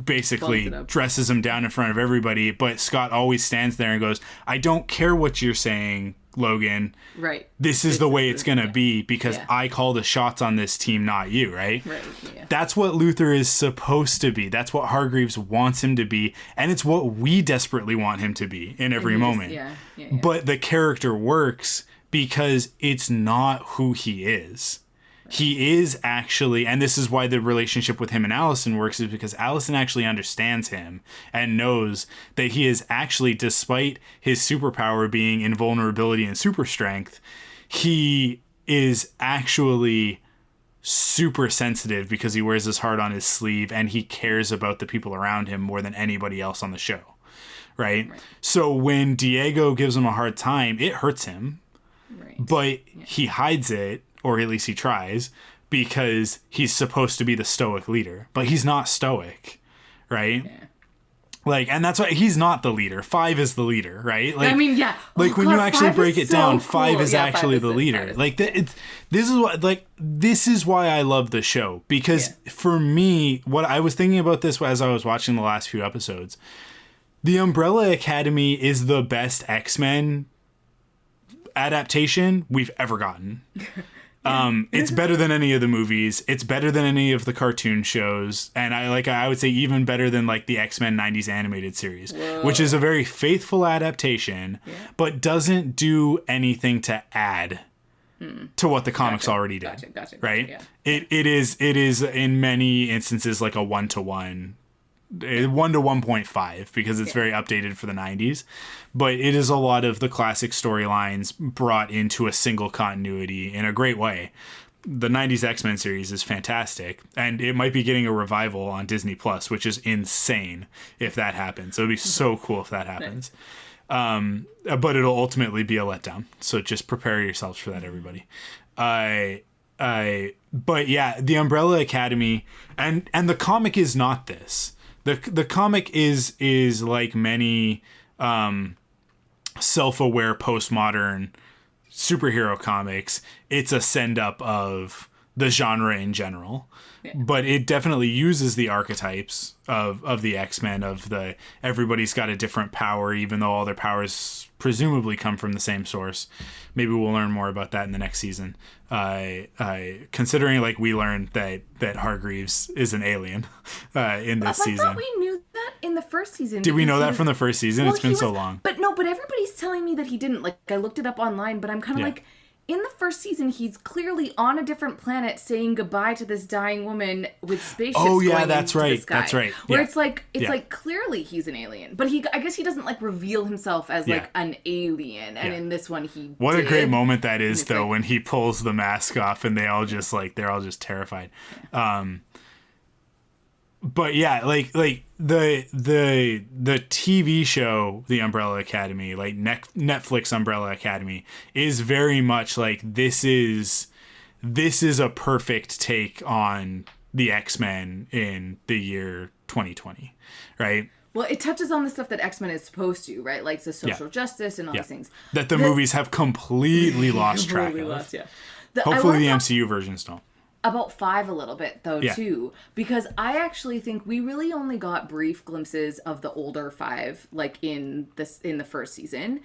basically dresses him down in front of everybody, but Scott always stands there and goes, I don't care what you're saying, Logan. Right. This is the way it's going to be, because I call the shots on this team, not you, right? Right. Yeah. That's what Luther is supposed to be. That's what Hargreaves wants him to be, and it's what we desperately want him to be in every moment. Yeah. But the character works because it's not who he is. He is actually, and this is why the relationship with him and Allison works, is because Allison actually understands him and knows that he is actually, despite his superpower being invulnerability and super strength, he is actually super sensitive because he wears his heart on his sleeve, and he cares about the people around him more than anybody else on the show. Right? So when Diego gives him a hard time, it hurts him, but he hides it. Or at least he tries, because he's supposed to be the stoic leader. But he's not stoic, right? Yeah. Like, and that's why he's not the leader. 5 is the leader, right? Like, I mean, yeah. Like, when you actually break it down, 5 is Yeah, actually the leader. Like, this is why I love the show. Because for me, what I was thinking about this as I was watching the last few episodes, the Umbrella Academy is the best X-Men adaptation we've ever gotten. It's better than any of the movies. It's better than any of the cartoon shows, and I would say even better than like the X-Men 90s animated series, which is a very faithful adaptation, but doesn't do anything to add to what the comics already did. Gotcha. Right? Yeah. It is in many instances like a 1-to-1. 1 to 1.5 because it's very updated for the 90s, but it is a lot of the classic storylines brought into a single continuity in a great way. The 90s X-Men series is fantastic, and it might be getting a revival on Disney Plus, which is insane if that happens. It would be so cool if that happens. But it'll ultimately be a letdown, so just prepare yourselves for that, everybody. But yeah, the Umbrella Academy and the comic is not this. The comic is like many self-aware postmodern superhero comics. It's a send-up of the genre in general. Yeah. But it definitely uses the archetypes of the X-Men, of the everybody's got a different power, even though all their powers presumably come from the same source. Maybe we'll learn more about that in the next season. Considering like we learned that Hargreaves is an alien in this season. I thought we knew that in the first season. Did we know that from the first season? Well, it's been so long. But everybody's telling me that he didn't. Like, I looked it up online, but I'm kind of like, in the first season, he's clearly on a different planet saying goodbye to this dying woman with spaceships. Oh yeah, that's right. That's right. Where it's like clearly he's an alien, but I guess he doesn't like reveal himself as like an alien. And in this one, what a great moment that is, though, when he pulls the mask off and they're all just terrified. But yeah, like the TV show, The Umbrella Academy, like Netflix Umbrella Academy, is very much like this is a perfect take on the X-Men in the year 2020, right? Well, it touches on the stuff that X-Men is supposed to, right? Like the social justice and all these things that the movies have completely lost track of. Hopefully, the MCU versions don't. About 5 a little bit, though, too. Because I actually think we really only got brief glimpses of the older 5, like, in the first season.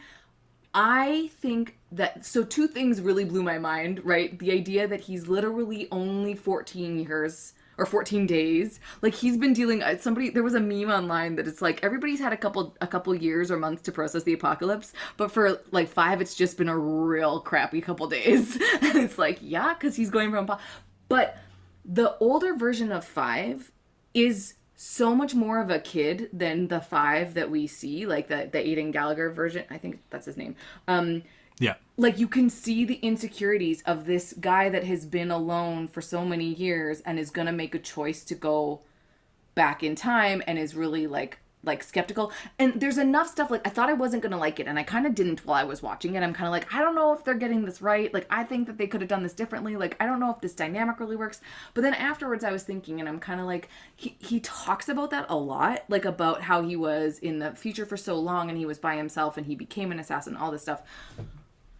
I think that... So 2 things really blew my mind, right? The idea that he's literally only 14 years... or 14 days. Like, he's been dealing... there was a meme online that it's like, everybody's had a couple years or months to process the apocalypse, but for, like, 5, it's just been a real crappy couple days. And it's like, yeah, because he's going from... But the older version of 5 is so much more of a kid than the 5 that we see, like the Aidan Gallagher version. I think that's his name. Like, you can see the insecurities of this guy that has been alone for so many years and is going to make a choice to go back in time and is really, like skeptical. And there's enough stuff, like, I thought I wasn't going to like it, and I kind of didn't while I was watching it. I'm kind of like, I don't know if they're getting this right. Like, I think that they could have done this differently. Like, I don't know if this dynamic really works. But then afterwards I was thinking, and I'm kind of like, he talks about that a lot, like, about how he was in the future for so long, and he was by himself, and he became an assassin, all this stuff.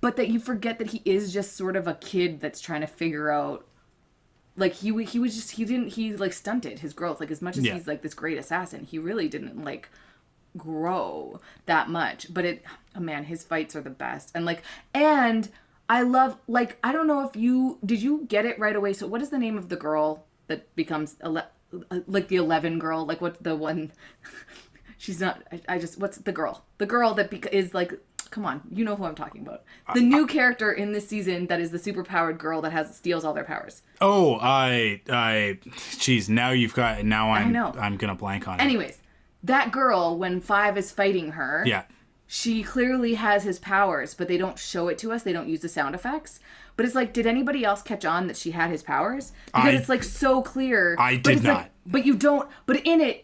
But that you forget that he is just sort of a kid that's trying to figure out, like, he stunted his growth. Like, as much as he's, like, this great assassin, he really didn't, like, grow that much. But man, his fights are the best. And, like, and I love, like, I don't know if did you get it right away? So what is the name of the girl that becomes, like, the 11 girl? Like, what's the one, she's not, what's the girl? The girl that is, like, come on, you know who I'm talking about. The new character in this season that is the superpowered girl that steals all their powers. Oh, geez, now I'm gonna blank on it. Anyways, that girl, when 5 is fighting her, she clearly has his powers, but they don't show it to us. They don't use the sound effects. But it's like, did anybody else catch on that she had his powers? Because it's like so clear. I did not. Like, but you don't. But in it,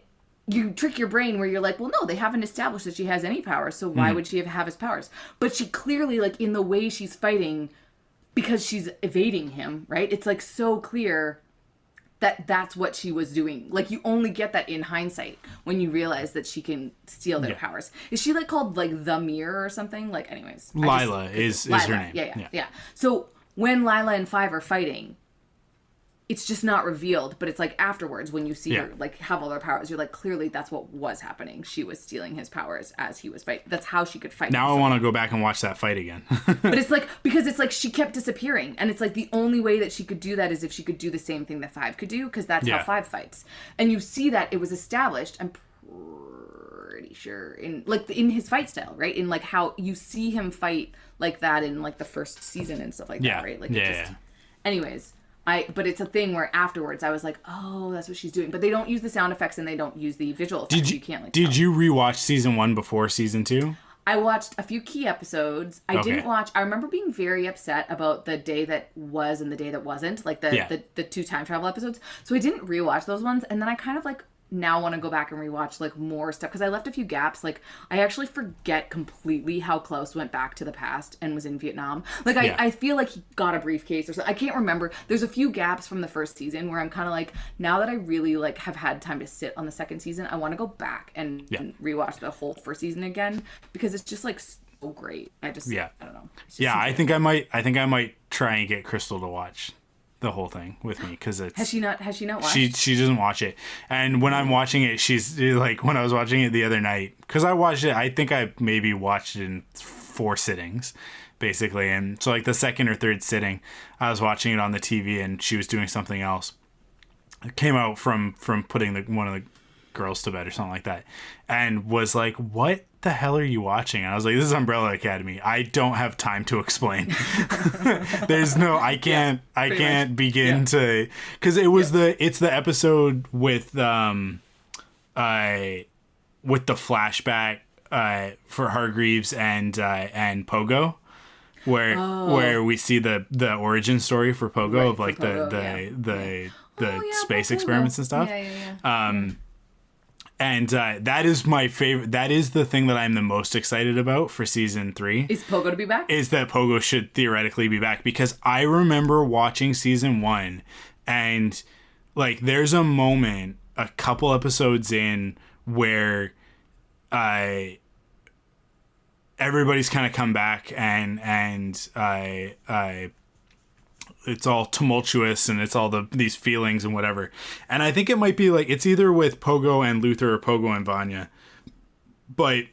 you trick your brain where you're like, well, no, they haven't established that she has any powers, so why would she have his powers? But she clearly, like, in the way she's fighting, because she's evading him, right? It's, like, so clear that's what she was doing. Like, you only get that in hindsight when you realize that she can steal their powers. Is she like called like the Mirror or something? Like, anyways, Lila is her name. Yeah. So when Lila and Five are fighting, it's just not revealed, but it's like afterwards when you see her like have all their powers, you're like, clearly that's what was happening. She was stealing his powers as he was fighting. That's how she could fight. Now I want to go back and watch that fight again. But it's like, because it's like she kept disappearing, and it's like the only way that she could do that is if she could do the same thing that Five could do, because that's how Five fights. And you see that it was established, I'm pretty sure, in his fight style, right? In like how you see him fight like that in like the first season and stuff like that, right? Like anyways. But it's a thing where afterwards I was like, oh, that's what she's doing. But they don't use the sound effects and they don't use the visual effects. You can't like. Did you rewatch season 1 before season 2? I watched a few key episodes. I didn't watch. I remember being very upset about the day that was and the day that wasn't, like the 2 time travel episodes. So I didn't rewatch those ones, and then I kind of like now want to go back and rewatch like more stuff because I left a few gaps. Like, I actually forget completely how Klaus went back to the past and was in Vietnam. Like, I feel like he got a briefcase or something. I can't remember. There's a few gaps from the first season where I'm kind of like, now that I really like have had time to sit on the second season, I want to go back and rewatch the whole first season again because it's just like so great. I don't know. I think I might try and get Crystal to watch the whole thing with me because it's has she not watched? She doesn't watch it, and when I'm watching it, she's like, when I was watching it the other night, because I watched it, I think I maybe watched it in 4 sittings basically, and so like the second or third sitting I was watching it on the TV and she was doing something else. It came out from putting one of the girls to bed or something like that, and was like, what the hell are you watching? And I was like, this is Umbrella Academy. I don't have time to explain. There's no, I can't begin to, because it was it's the episode with the flashback for Hargreaves and Pogo, where we see the origin story for Pogo of like the space experiments and stuff. And that is my favorite. That is the thing that I'm the most excited about for season 3. Is Pogo to be back? Is that Pogo should theoretically be back, because I remember watching season 1 and like there's a moment a couple episodes in where everybody's kind of come back and it's all tumultuous and it's all these feelings and whatever. And I think it might be like, it's either with Pogo and Luther or Pogo and Vanya. But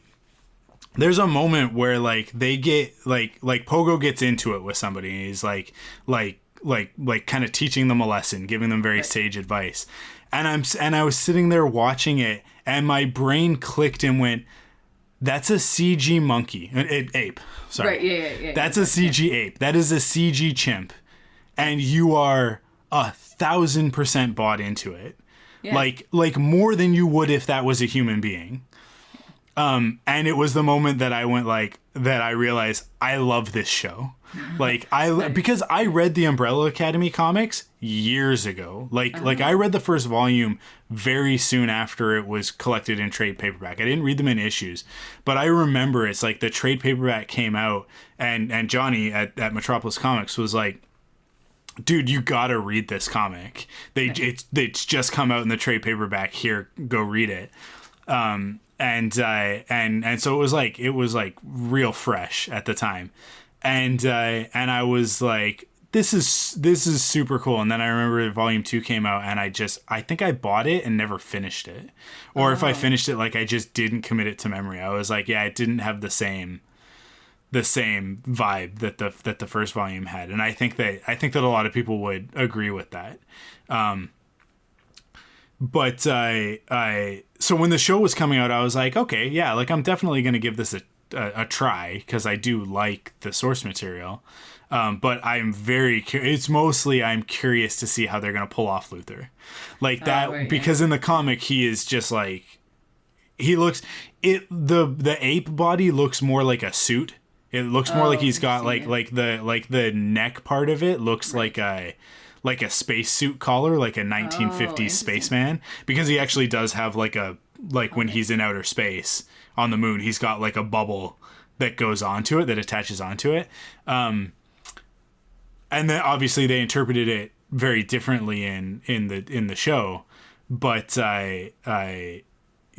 there's a moment where like they get like Pogo gets into it with somebody and he's like kind of teaching them a lesson, giving them very sage advice. And I was sitting there watching it and my brain clicked and went, that's a CG monkey. Ape. Sorry. Right, yeah. That's a CG ape. That is a CG chimp. And you are 1,000% bought into it. Yeah. Like more than you would if that was a human being. And it was the moment that I went that I realized I love this show. Because I read the Umbrella Academy comics years ago. Like I read the first volume very soon after it was collected in trade paperback. I didn't read them in issues, but I remember it's like the trade paperback came out and Johnny at Metropolis Comics was like, dude, you gotta read this comic. It's just come out in the trade paperback. Here, go read it. And so it was like real fresh at the time, and I was like, this is super cool. And then I remember volume 2 came out, and I think I bought it and never finished it, or if I finished it, like I just didn't commit it to memory. I was like, yeah, it didn't have the same vibe that the first volume had, and I think that a lot of people would agree with that. But so when the show was coming out, I was like, okay, yeah, like I'm definitely gonna give this a try because I do like the source material. But I'm very it's mostly I'm curious to see how they're gonna pull off Luther, like that, because in the comic he is just like, he looks the ape body looks more like a suit. It looks more like he's got like the neck part of it looks like a spacesuit collar, like a 1950s spaceman, because he actually does have when he's in outer space on the moon, he's got like a bubble that goes onto it, that attaches onto it. And then obviously they interpreted it very differently in the show, but I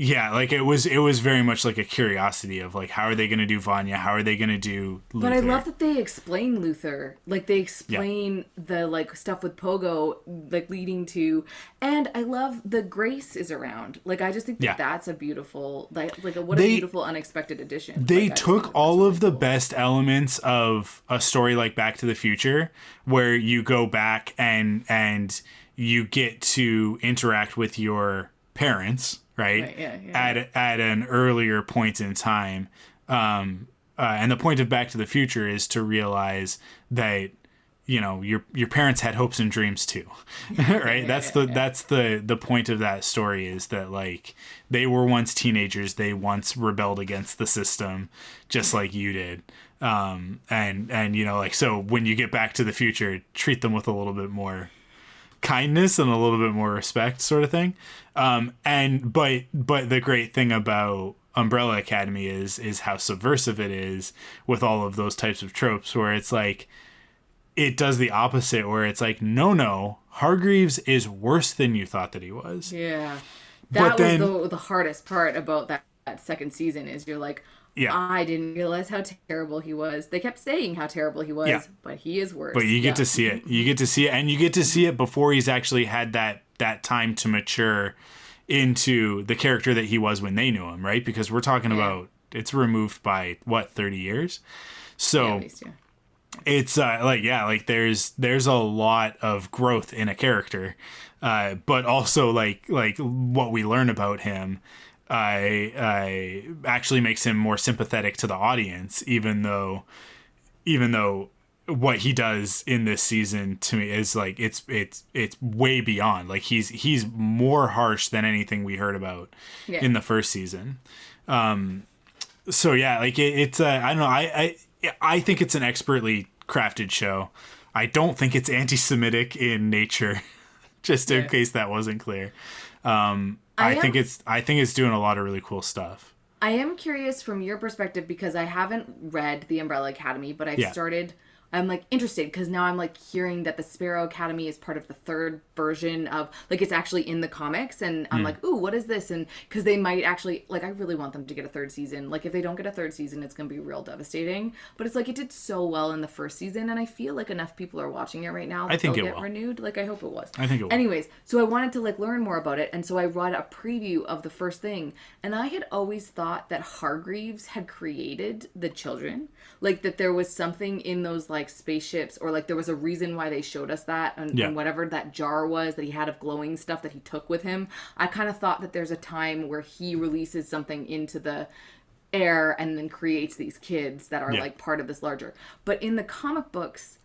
yeah, like it was very much like a curiosity of like, how are they going to do Vanya? How are they going to do Luther? But I love that they explain Luther. Like they explain the like stuff with Pogo, like leading to, and I love the Grace is around. Like I just think that that's a beautiful, like what a beautiful unexpected addition. They like, took all of the best elements of a story like Back to the Future, where you go back and you get to interact with your parents. Right? At an earlier point in time. And the point of Back to the Future is to realize that, you know, your parents had hopes and dreams too. Right? That's the point of that story, is that like they were once teenagers, they once rebelled against the system just like you did. And you know, like, so when you get Back to the Future, treat them with a little bit more kindness and a little bit more respect, sort of thing. But the great thing about Umbrella Academy is how subversive it is with all of those types of tropes, where it's like it does the opposite, where it's like, no, Hargreaves is worse than you thought that he was. Yeah. That was the hardest part about that second season, is you're like, I didn't realize how terrible he was. They kept saying how terrible he was, but he is worse. But you get to see it. You get to see it, and you get to see it before he's actually had that time to mature into the character that he was when they knew him, right? Because we're talking about, it's removed by what, 30 years? So at least, it's like there's a lot of growth in a character, but also like what we learn about him actually makes him more sympathetic to the audience, even though what he does in this season to me is like it's way beyond. Like he's more harsh than anything we heard about in the first season. So yeah, like it's I don't know, I think it's an expertly crafted show. I don't think it's anti-Semitic in nature, just in case that wasn't clear. I think it's doing a lot of really cool stuff. I am curious from your perspective, because I haven't read The Umbrella Academy, but I'm like interested, because now I'm like hearing that the Sparrow Academy is part of the third version of, like, it's actually in the comics, and I'm like, ooh, what is this? And because they might actually, like, I really want them to get a third season. Like, if they don't get a third season, it's gonna be real devastating. But it's like, it did so well in the first season, and I feel like enough people are watching it right now that they'll get renewed. Like, I hope it was. I think it will. Anyways, so I wanted to like learn more about it, and so I read a preview of the first thing, and I had always thought that Hargreaves had created the children, like that there was something in those like spaceships, or like there was a reason why they showed us that, and whatever that jar was that he had of glowing stuff that he took with him. I kind of thought that there's a time where he releases something into the air and then creates these kids that are like part of this larger. But in the comic books,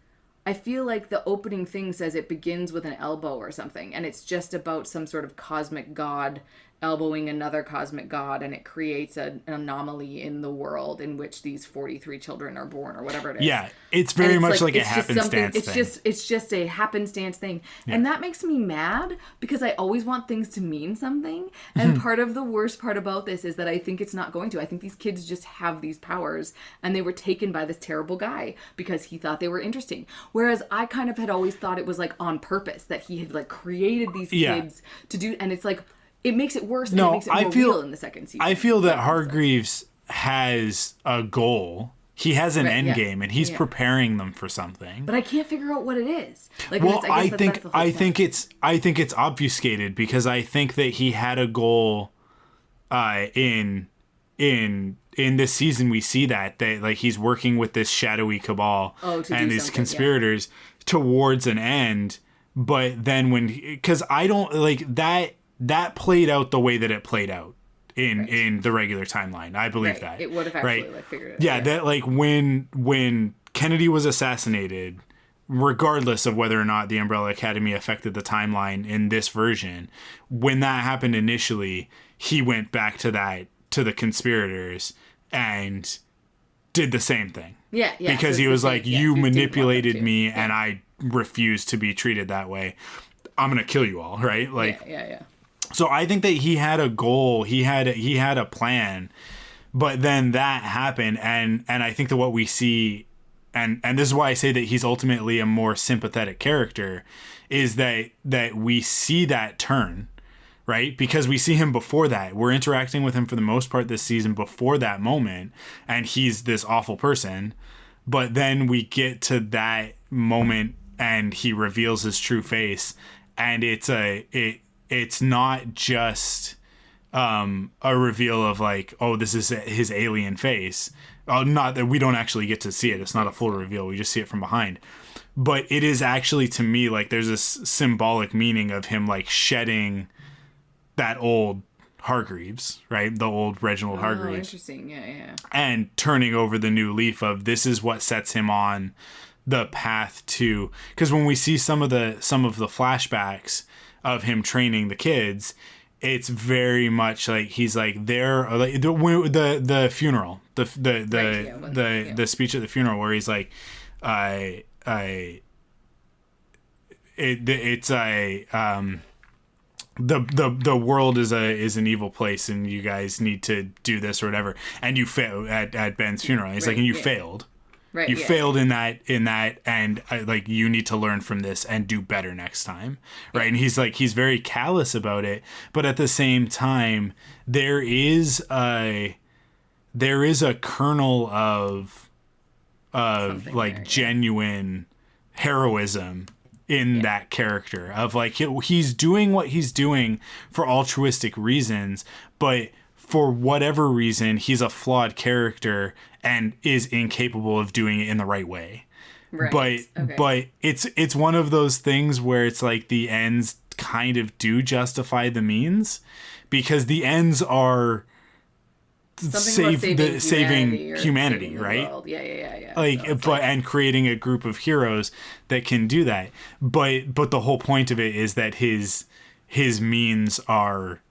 I feel like the opening thing says it begins with an elbow or something, and it's just about some sort of cosmic god elbowing another cosmic god, and it creates an anomaly in the world in which these 43 children are born, or whatever it is. Yeah, it's very much like a happenstance thing. It's just a happenstance thing. Yeah. And that makes me mad, because I always want things to mean something. And part of the worst part about this is that I think it's not going to. I think these kids just have these powers, and they were taken by this terrible guy because he thought they were interesting. Whereas I kind of had always thought it was like on purpose, that he had like created these kids to do, and it's like, it makes it worse, and it makes it more real in the second season. I feel that Hargreaves has a goal. He has an end game, and he's preparing them for something. But I can't figure out what it is. Like, well, I think it's obfuscated, because I think that he had a goal. In this season, we see that like he's working with this shadowy cabal and these conspirators towards an end. But then because I don't like that. That played out the way that it played out in the regular timeline. I believe that. It would have actually like figured it out. Yeah, that like when Kennedy was assassinated, regardless of whether or not the Umbrella Academy affected the timeline in this version, when that happened initially, he went back to the conspirators and did the same thing. Yeah. Because he was like, you manipulated me, and I refuse to be treated that way. I'm gonna kill you all, right? Like, yeah. So I think that he had a goal, he had a plan, but then that happened, and I think that what we see and this is why I say that he's ultimately a more sympathetic character, is that we see that turn, right? Because we see him before that. We're interacting with him for the most part this season before that moment, and he's this awful person. But then we get to that moment and he reveals his true face, and it's not just a reveal of like, oh, this is his alien face. Not that we don't actually get to see it. It's not a full reveal. We just see it from behind. But it is actually, to me, like there's this symbolic meaning of him like shedding that old Hargreaves, right? The old Reginald Hargreaves. Interesting. Yeah. And turning over the new leaf of this is what sets him on the path to, because when we see some of the flashbacks of him training the kids, it's very much like he's like there, like the funeral, the speech at the funeral where he's like, the world is an evil place and you guys need to do this or whatever, and you failed at Ben's funeral. He's like, and you failed. Right, you failed in that, and like you need to learn from this and do better next time, right? And he's like, he's very callous about it, but at the same time, there is a kernel of like there, genuine heroism in that character of like he's doing what he's doing for altruistic reasons, but for whatever reason he's a flawed character and is incapable of doing it in the right way. Right. But it's one of those things where it's like the ends kind of do justify the means, because the ends are saving humanity, right? Yeah. Like, so but and creating a group of heroes that can do that. But the whole point of it is that his means are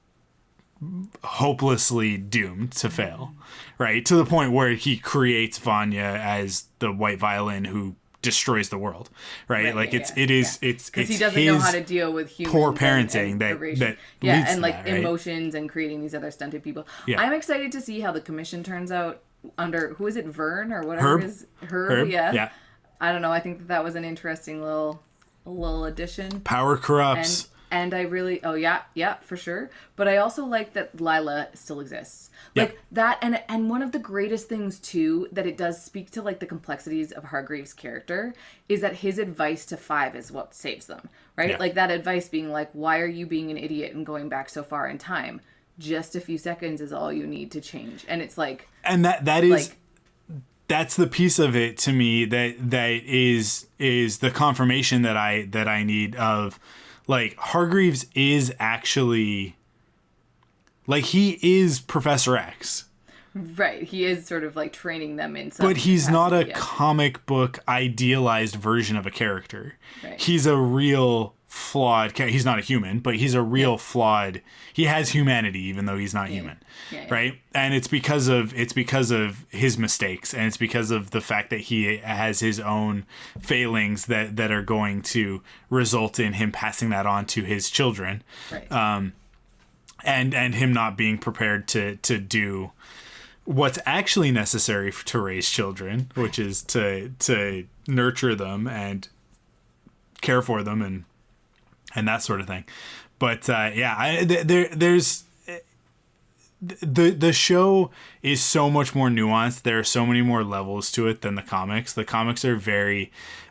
hopelessly doomed to fail, right? To the point where he creates Vanya as the white violin who destroys the world, right? Like it's because he doesn't know how to deal with humans, poor parenting that leads and like that, right? Emotions and creating these other stunted people. I'm excited to see how the commission turns out under, who is it, Vern or whatever Herb. Yeah. I don't know. I think that was an interesting little addition. Power corrupts. And I really, for sure. But I also like that Lila still exists. Like that, and one of the greatest things too, that it does speak to like the complexities of Hargreaves' character, is that his advice to Five is what saves them, right? Yeah. Like that advice being like, why are you being an idiot and going back so far in time? Just a few seconds is all you need to change. And it's like... And that is... Like, that's the piece of it to me that is the confirmation that I need of... Like, Hargreaves is actually... Like, he is Professor X. Right. He is sort of, like, training them in some... But he's not a comic book idealized version of a character. Right. He's a real flawed... He's not a human, but he's a real flawed... He has humanity, even though he's not human. Right? And it's because of his mistakes, and it's because of the fact that he has his own failings that are going to result in him passing that on to his children. Right. And him not being prepared to do what's actually necessary to raise children, which is to nurture them and care for them and that sort of thing. But there's the show is so much more nuanced. There are so many more levels to it than the comics. The comics are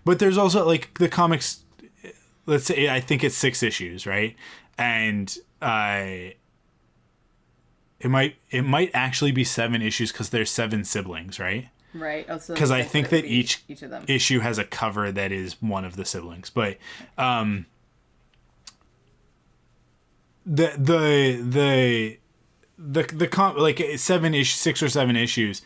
but there's also like the comics. Let's say I think it's 6 issues, right? And it might actually be 7 issues because there's 7 siblings, right? Right. Because I think that each of them issue has a cover that is one of the siblings, but the like 6 or 7 issues,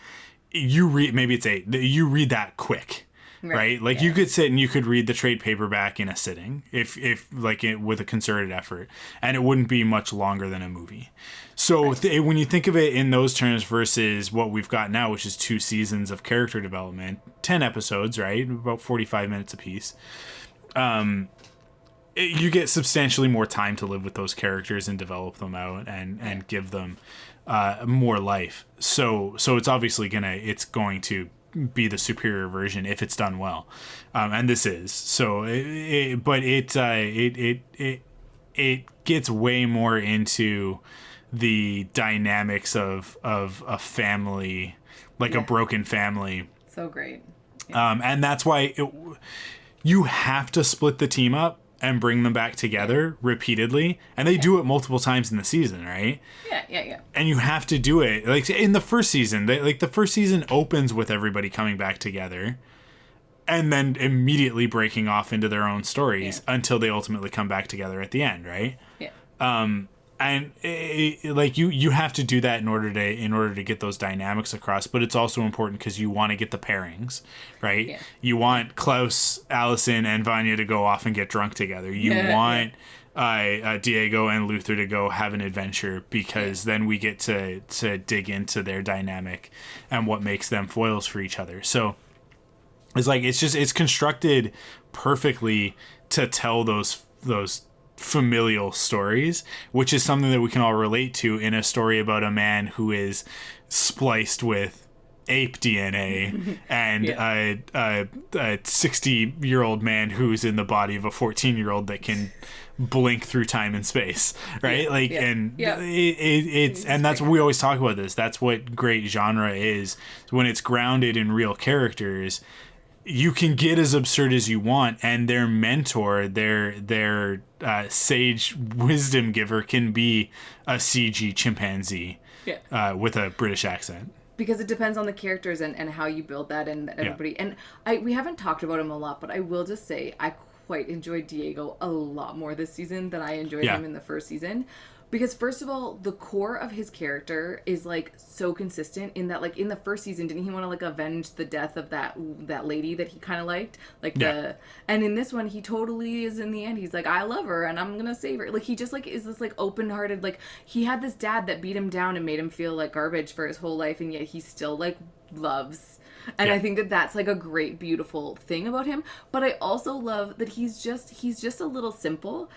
you read, maybe it's 8. You read that quick. Right? Like you could sit and you could read the trade paperback in a sitting if like with a concerted effort, and it wouldn't be much longer than a movie. So when you think of it in those terms versus what we've got now, which is 2 seasons of character development, 10 episodes, right? About 45 minutes apiece. You get substantially more time to live with those characters and develop them out and give them more life. So it's obviously going to be the superior version if it's done well, and this is so. It gets way more into the dynamics of a family, like a broken family. So great. And that's why you have to split the team up and bring them back together repeatedly, and they do it multiple times in the season, right? Yeah. And you have to do it like in the first season. The first season opens with everybody coming back together, and then immediately breaking off into their own stories until they ultimately come back together at the end, right? Yeah. And you have to do that in order to get those dynamics across, but it's also important because you want to get the pairings, right? Yeah. You want Klaus, Allison, and Vanya to go off and get drunk together. You want Diego and Luther to go have an adventure, because then we get to dig into their dynamic and what makes them foils for each other. So it's constructed perfectly to tell those familial stories, which is something that we can all relate to in a story about a man who is spliced with ape DNA and a 60-year-old man who's in the body of a 14-year-old that can blink through time and space, right? It's and that's what we always talk about. That's what great genre is, when it's grounded in real characters. You can get as absurd as you want, and their mentor, their sage wisdom giver, can be a CG chimpanzee with a British accent. Because it depends on the characters and how you build that, and everybody. And we haven't talked about him a lot, but I will just say I quite enjoyed Diego a lot more this season than I enjoyed him in the first season. Because first of all, the core of his character is like so consistent in that, like in the first season, didn't he want to like avenge the death of that lady that he kind of liked, and in this one he totally is, in the end he's like, I love her and I'm gonna save her. Like he just like is this like open-hearted, like he had this dad that beat him down and made him feel like garbage for his whole life, and yet he still like loves. And I think that that's like a great, beautiful thing about him. But I also love that he's just a little simple.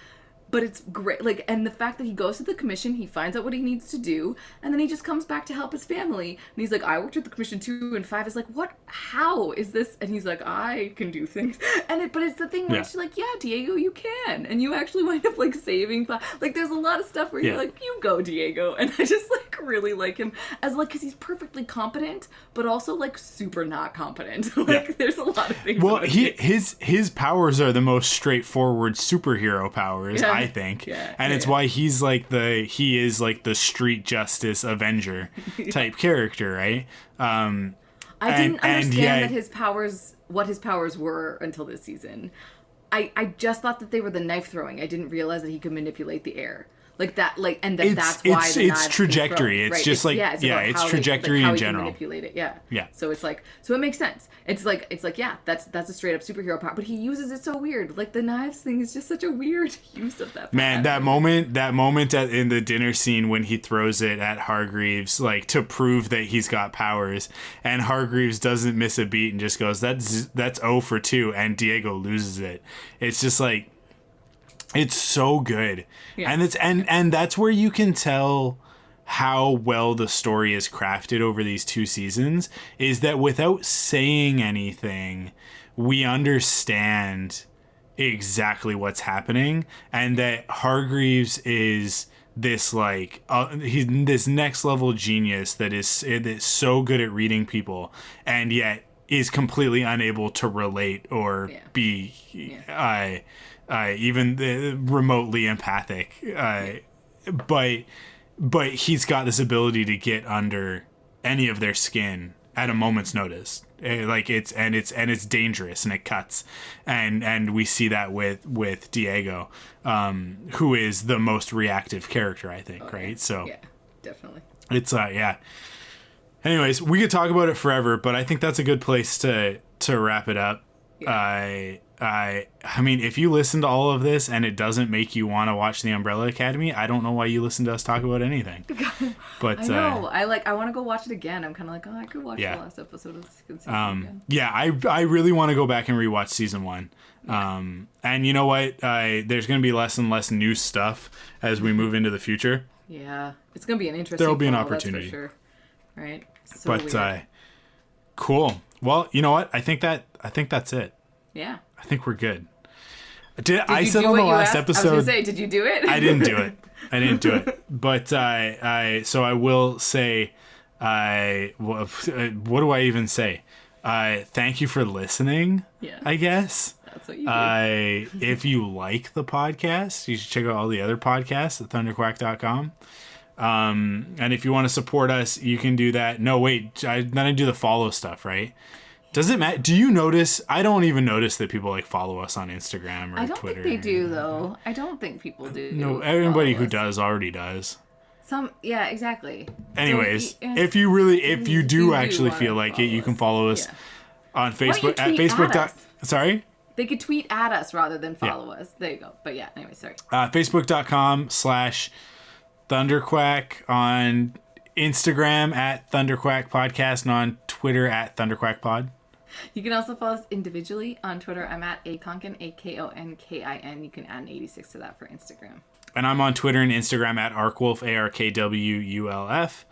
But it's great, like, and the fact that he goes to the commission, he finds out what he needs to do, and then he just comes back to help his family. And he's like, I worked with the commission too, and Five is like, what? How is this? And he's like, I can do things. But it's the thing where she's like, yeah, Diego, you can. And you actually wind up, like, saving Five. Like, there's a lot of stuff where you're like, you go, Diego. And I just, like, really like him as, like, because he's perfectly competent, but also, like, super not competent. There's a lot of things. Well, his powers are the most straightforward superhero powers, I think. It's why he's like the street justice Avenger type character, right? I didn't understand that his powers, what his powers were, until this season. I just thought that they were the knife throwing. I didn't realize that he could manipulate the air. Like that, like, and then that's why it's trajectory. It's just like it's trajectory in general. Manipulate it, yeah. So it's like, so it makes sense. It's like that's a straight up superhero power, but he uses it so weird. Like the knives thing is just such a weird use of that. Man, that moment in the dinner scene when he throws it at Hargreaves, like to prove that he's got powers, and Hargreaves doesn't miss a beat and just goes, that's 0 for 2, and Diego loses it. It's just like, it's so good. And it's and that's where you can tell how well the story is crafted over these 2 seasons, is that without saying anything, we understand exactly what's happening, and that Hargreaves is this like he's this next level genius that is so good at reading people, and yet is completely unable to relate or be even remotely empathic, but he's got this ability to get under any of their skin at a moment's notice. It's dangerous, and it cuts, and we see that with Diego, who is the most reactive character, I think, right? So yeah, definitely. It's Anyways, we could talk about it forever, but I think that's a good place to wrap it up. Yeah. I mean, if you listen to all of this and it doesn't make you want to watch The Umbrella Academy, I don't know why you listen to us talk about anything. But I know. I want to go watch it again. I'm kind of like, I could watch the last episode of season again. Yeah, I really want to go back and rewatch season 1. Yeah. And you know what? There's going to be less and less new stuff as we move into the future. Yeah, it's going to be an interesting. There'll be an opportunity. That's for sure. Right. So weird. Cool. Well, you know what? I think that's it. Yeah. I think we're good. I you said do on the what you last asked? episode. I was gonna say, did you do it? I didn't do it. But so I will say, what do I even say? Thank you for listening. Yeah. I guess. That's what you do. If you like the podcast, you should check out all the other podcasts at thunderquack.com. And if you want to support us, you can do that. No, wait, then I do the follow stuff, right? Does it matter? Do you notice? I don't even notice that people like follow us on Instagram or I don't Twitter. think they do, though. I don't think people do. No, everybody who follow us. does already does. Yeah, exactly. Anyways, So, if you do you actually wanna feel like it, you can follow us on Why don't you Facebook at tweet Facebook. at us? Sorry? They could tweet at us rather than follow us. There you go. But yeah, anyway, sorry. Facebook.com/Thunderquack, on Instagram at Thunderquack Podcast, and on Twitter at ThunderquackPod. You can also follow us individually on Twitter. I'm at akonkin, AKONKIN. You can add an 86 to that for Instagram. And I'm on Twitter and Instagram at Arkwolf, ARKWULF.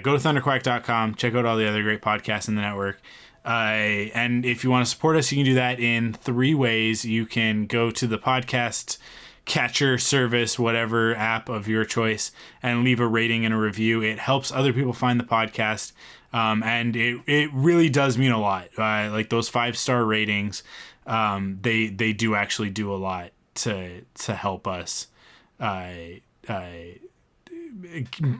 Go to thunderquack.com. Check out all the other great podcasts in the network. And if you want to support us, you can do that in 3 ways. You can go to the podcast catcher service, whatever app of your choice, and leave a rating and a review. It helps other people find the podcast. And it really does mean a lot. Like those 5-star ratings, they do actually do a lot to help us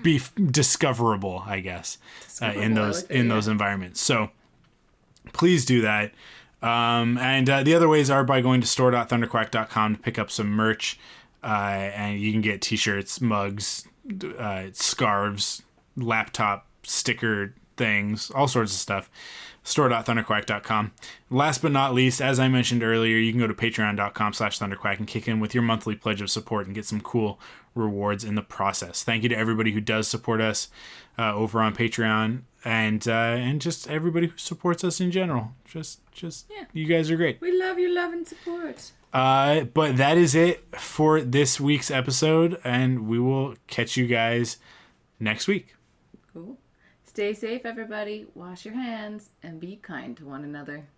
be discoverable, I guess, in those environments. So please do that. And the other ways are by going to store.thunderquack.com to pick up some merch, and you can get t-shirts, mugs, scarves, laptop sticker things, all sorts of stuff. Store.thunderquack.com. Last but not least, as I mentioned earlier, you can go to patreon.com/thunderquack and kick in with your monthly pledge of support and get some cool rewards in the process. Thank you to everybody who does support us over on Patreon, and just everybody who supports us in general. Just you guys are great. We love your love and support. But that is it for this week's episode, and we will catch you guys next week. Cool. Stay safe, everybody. Wash your hands and be kind to one another.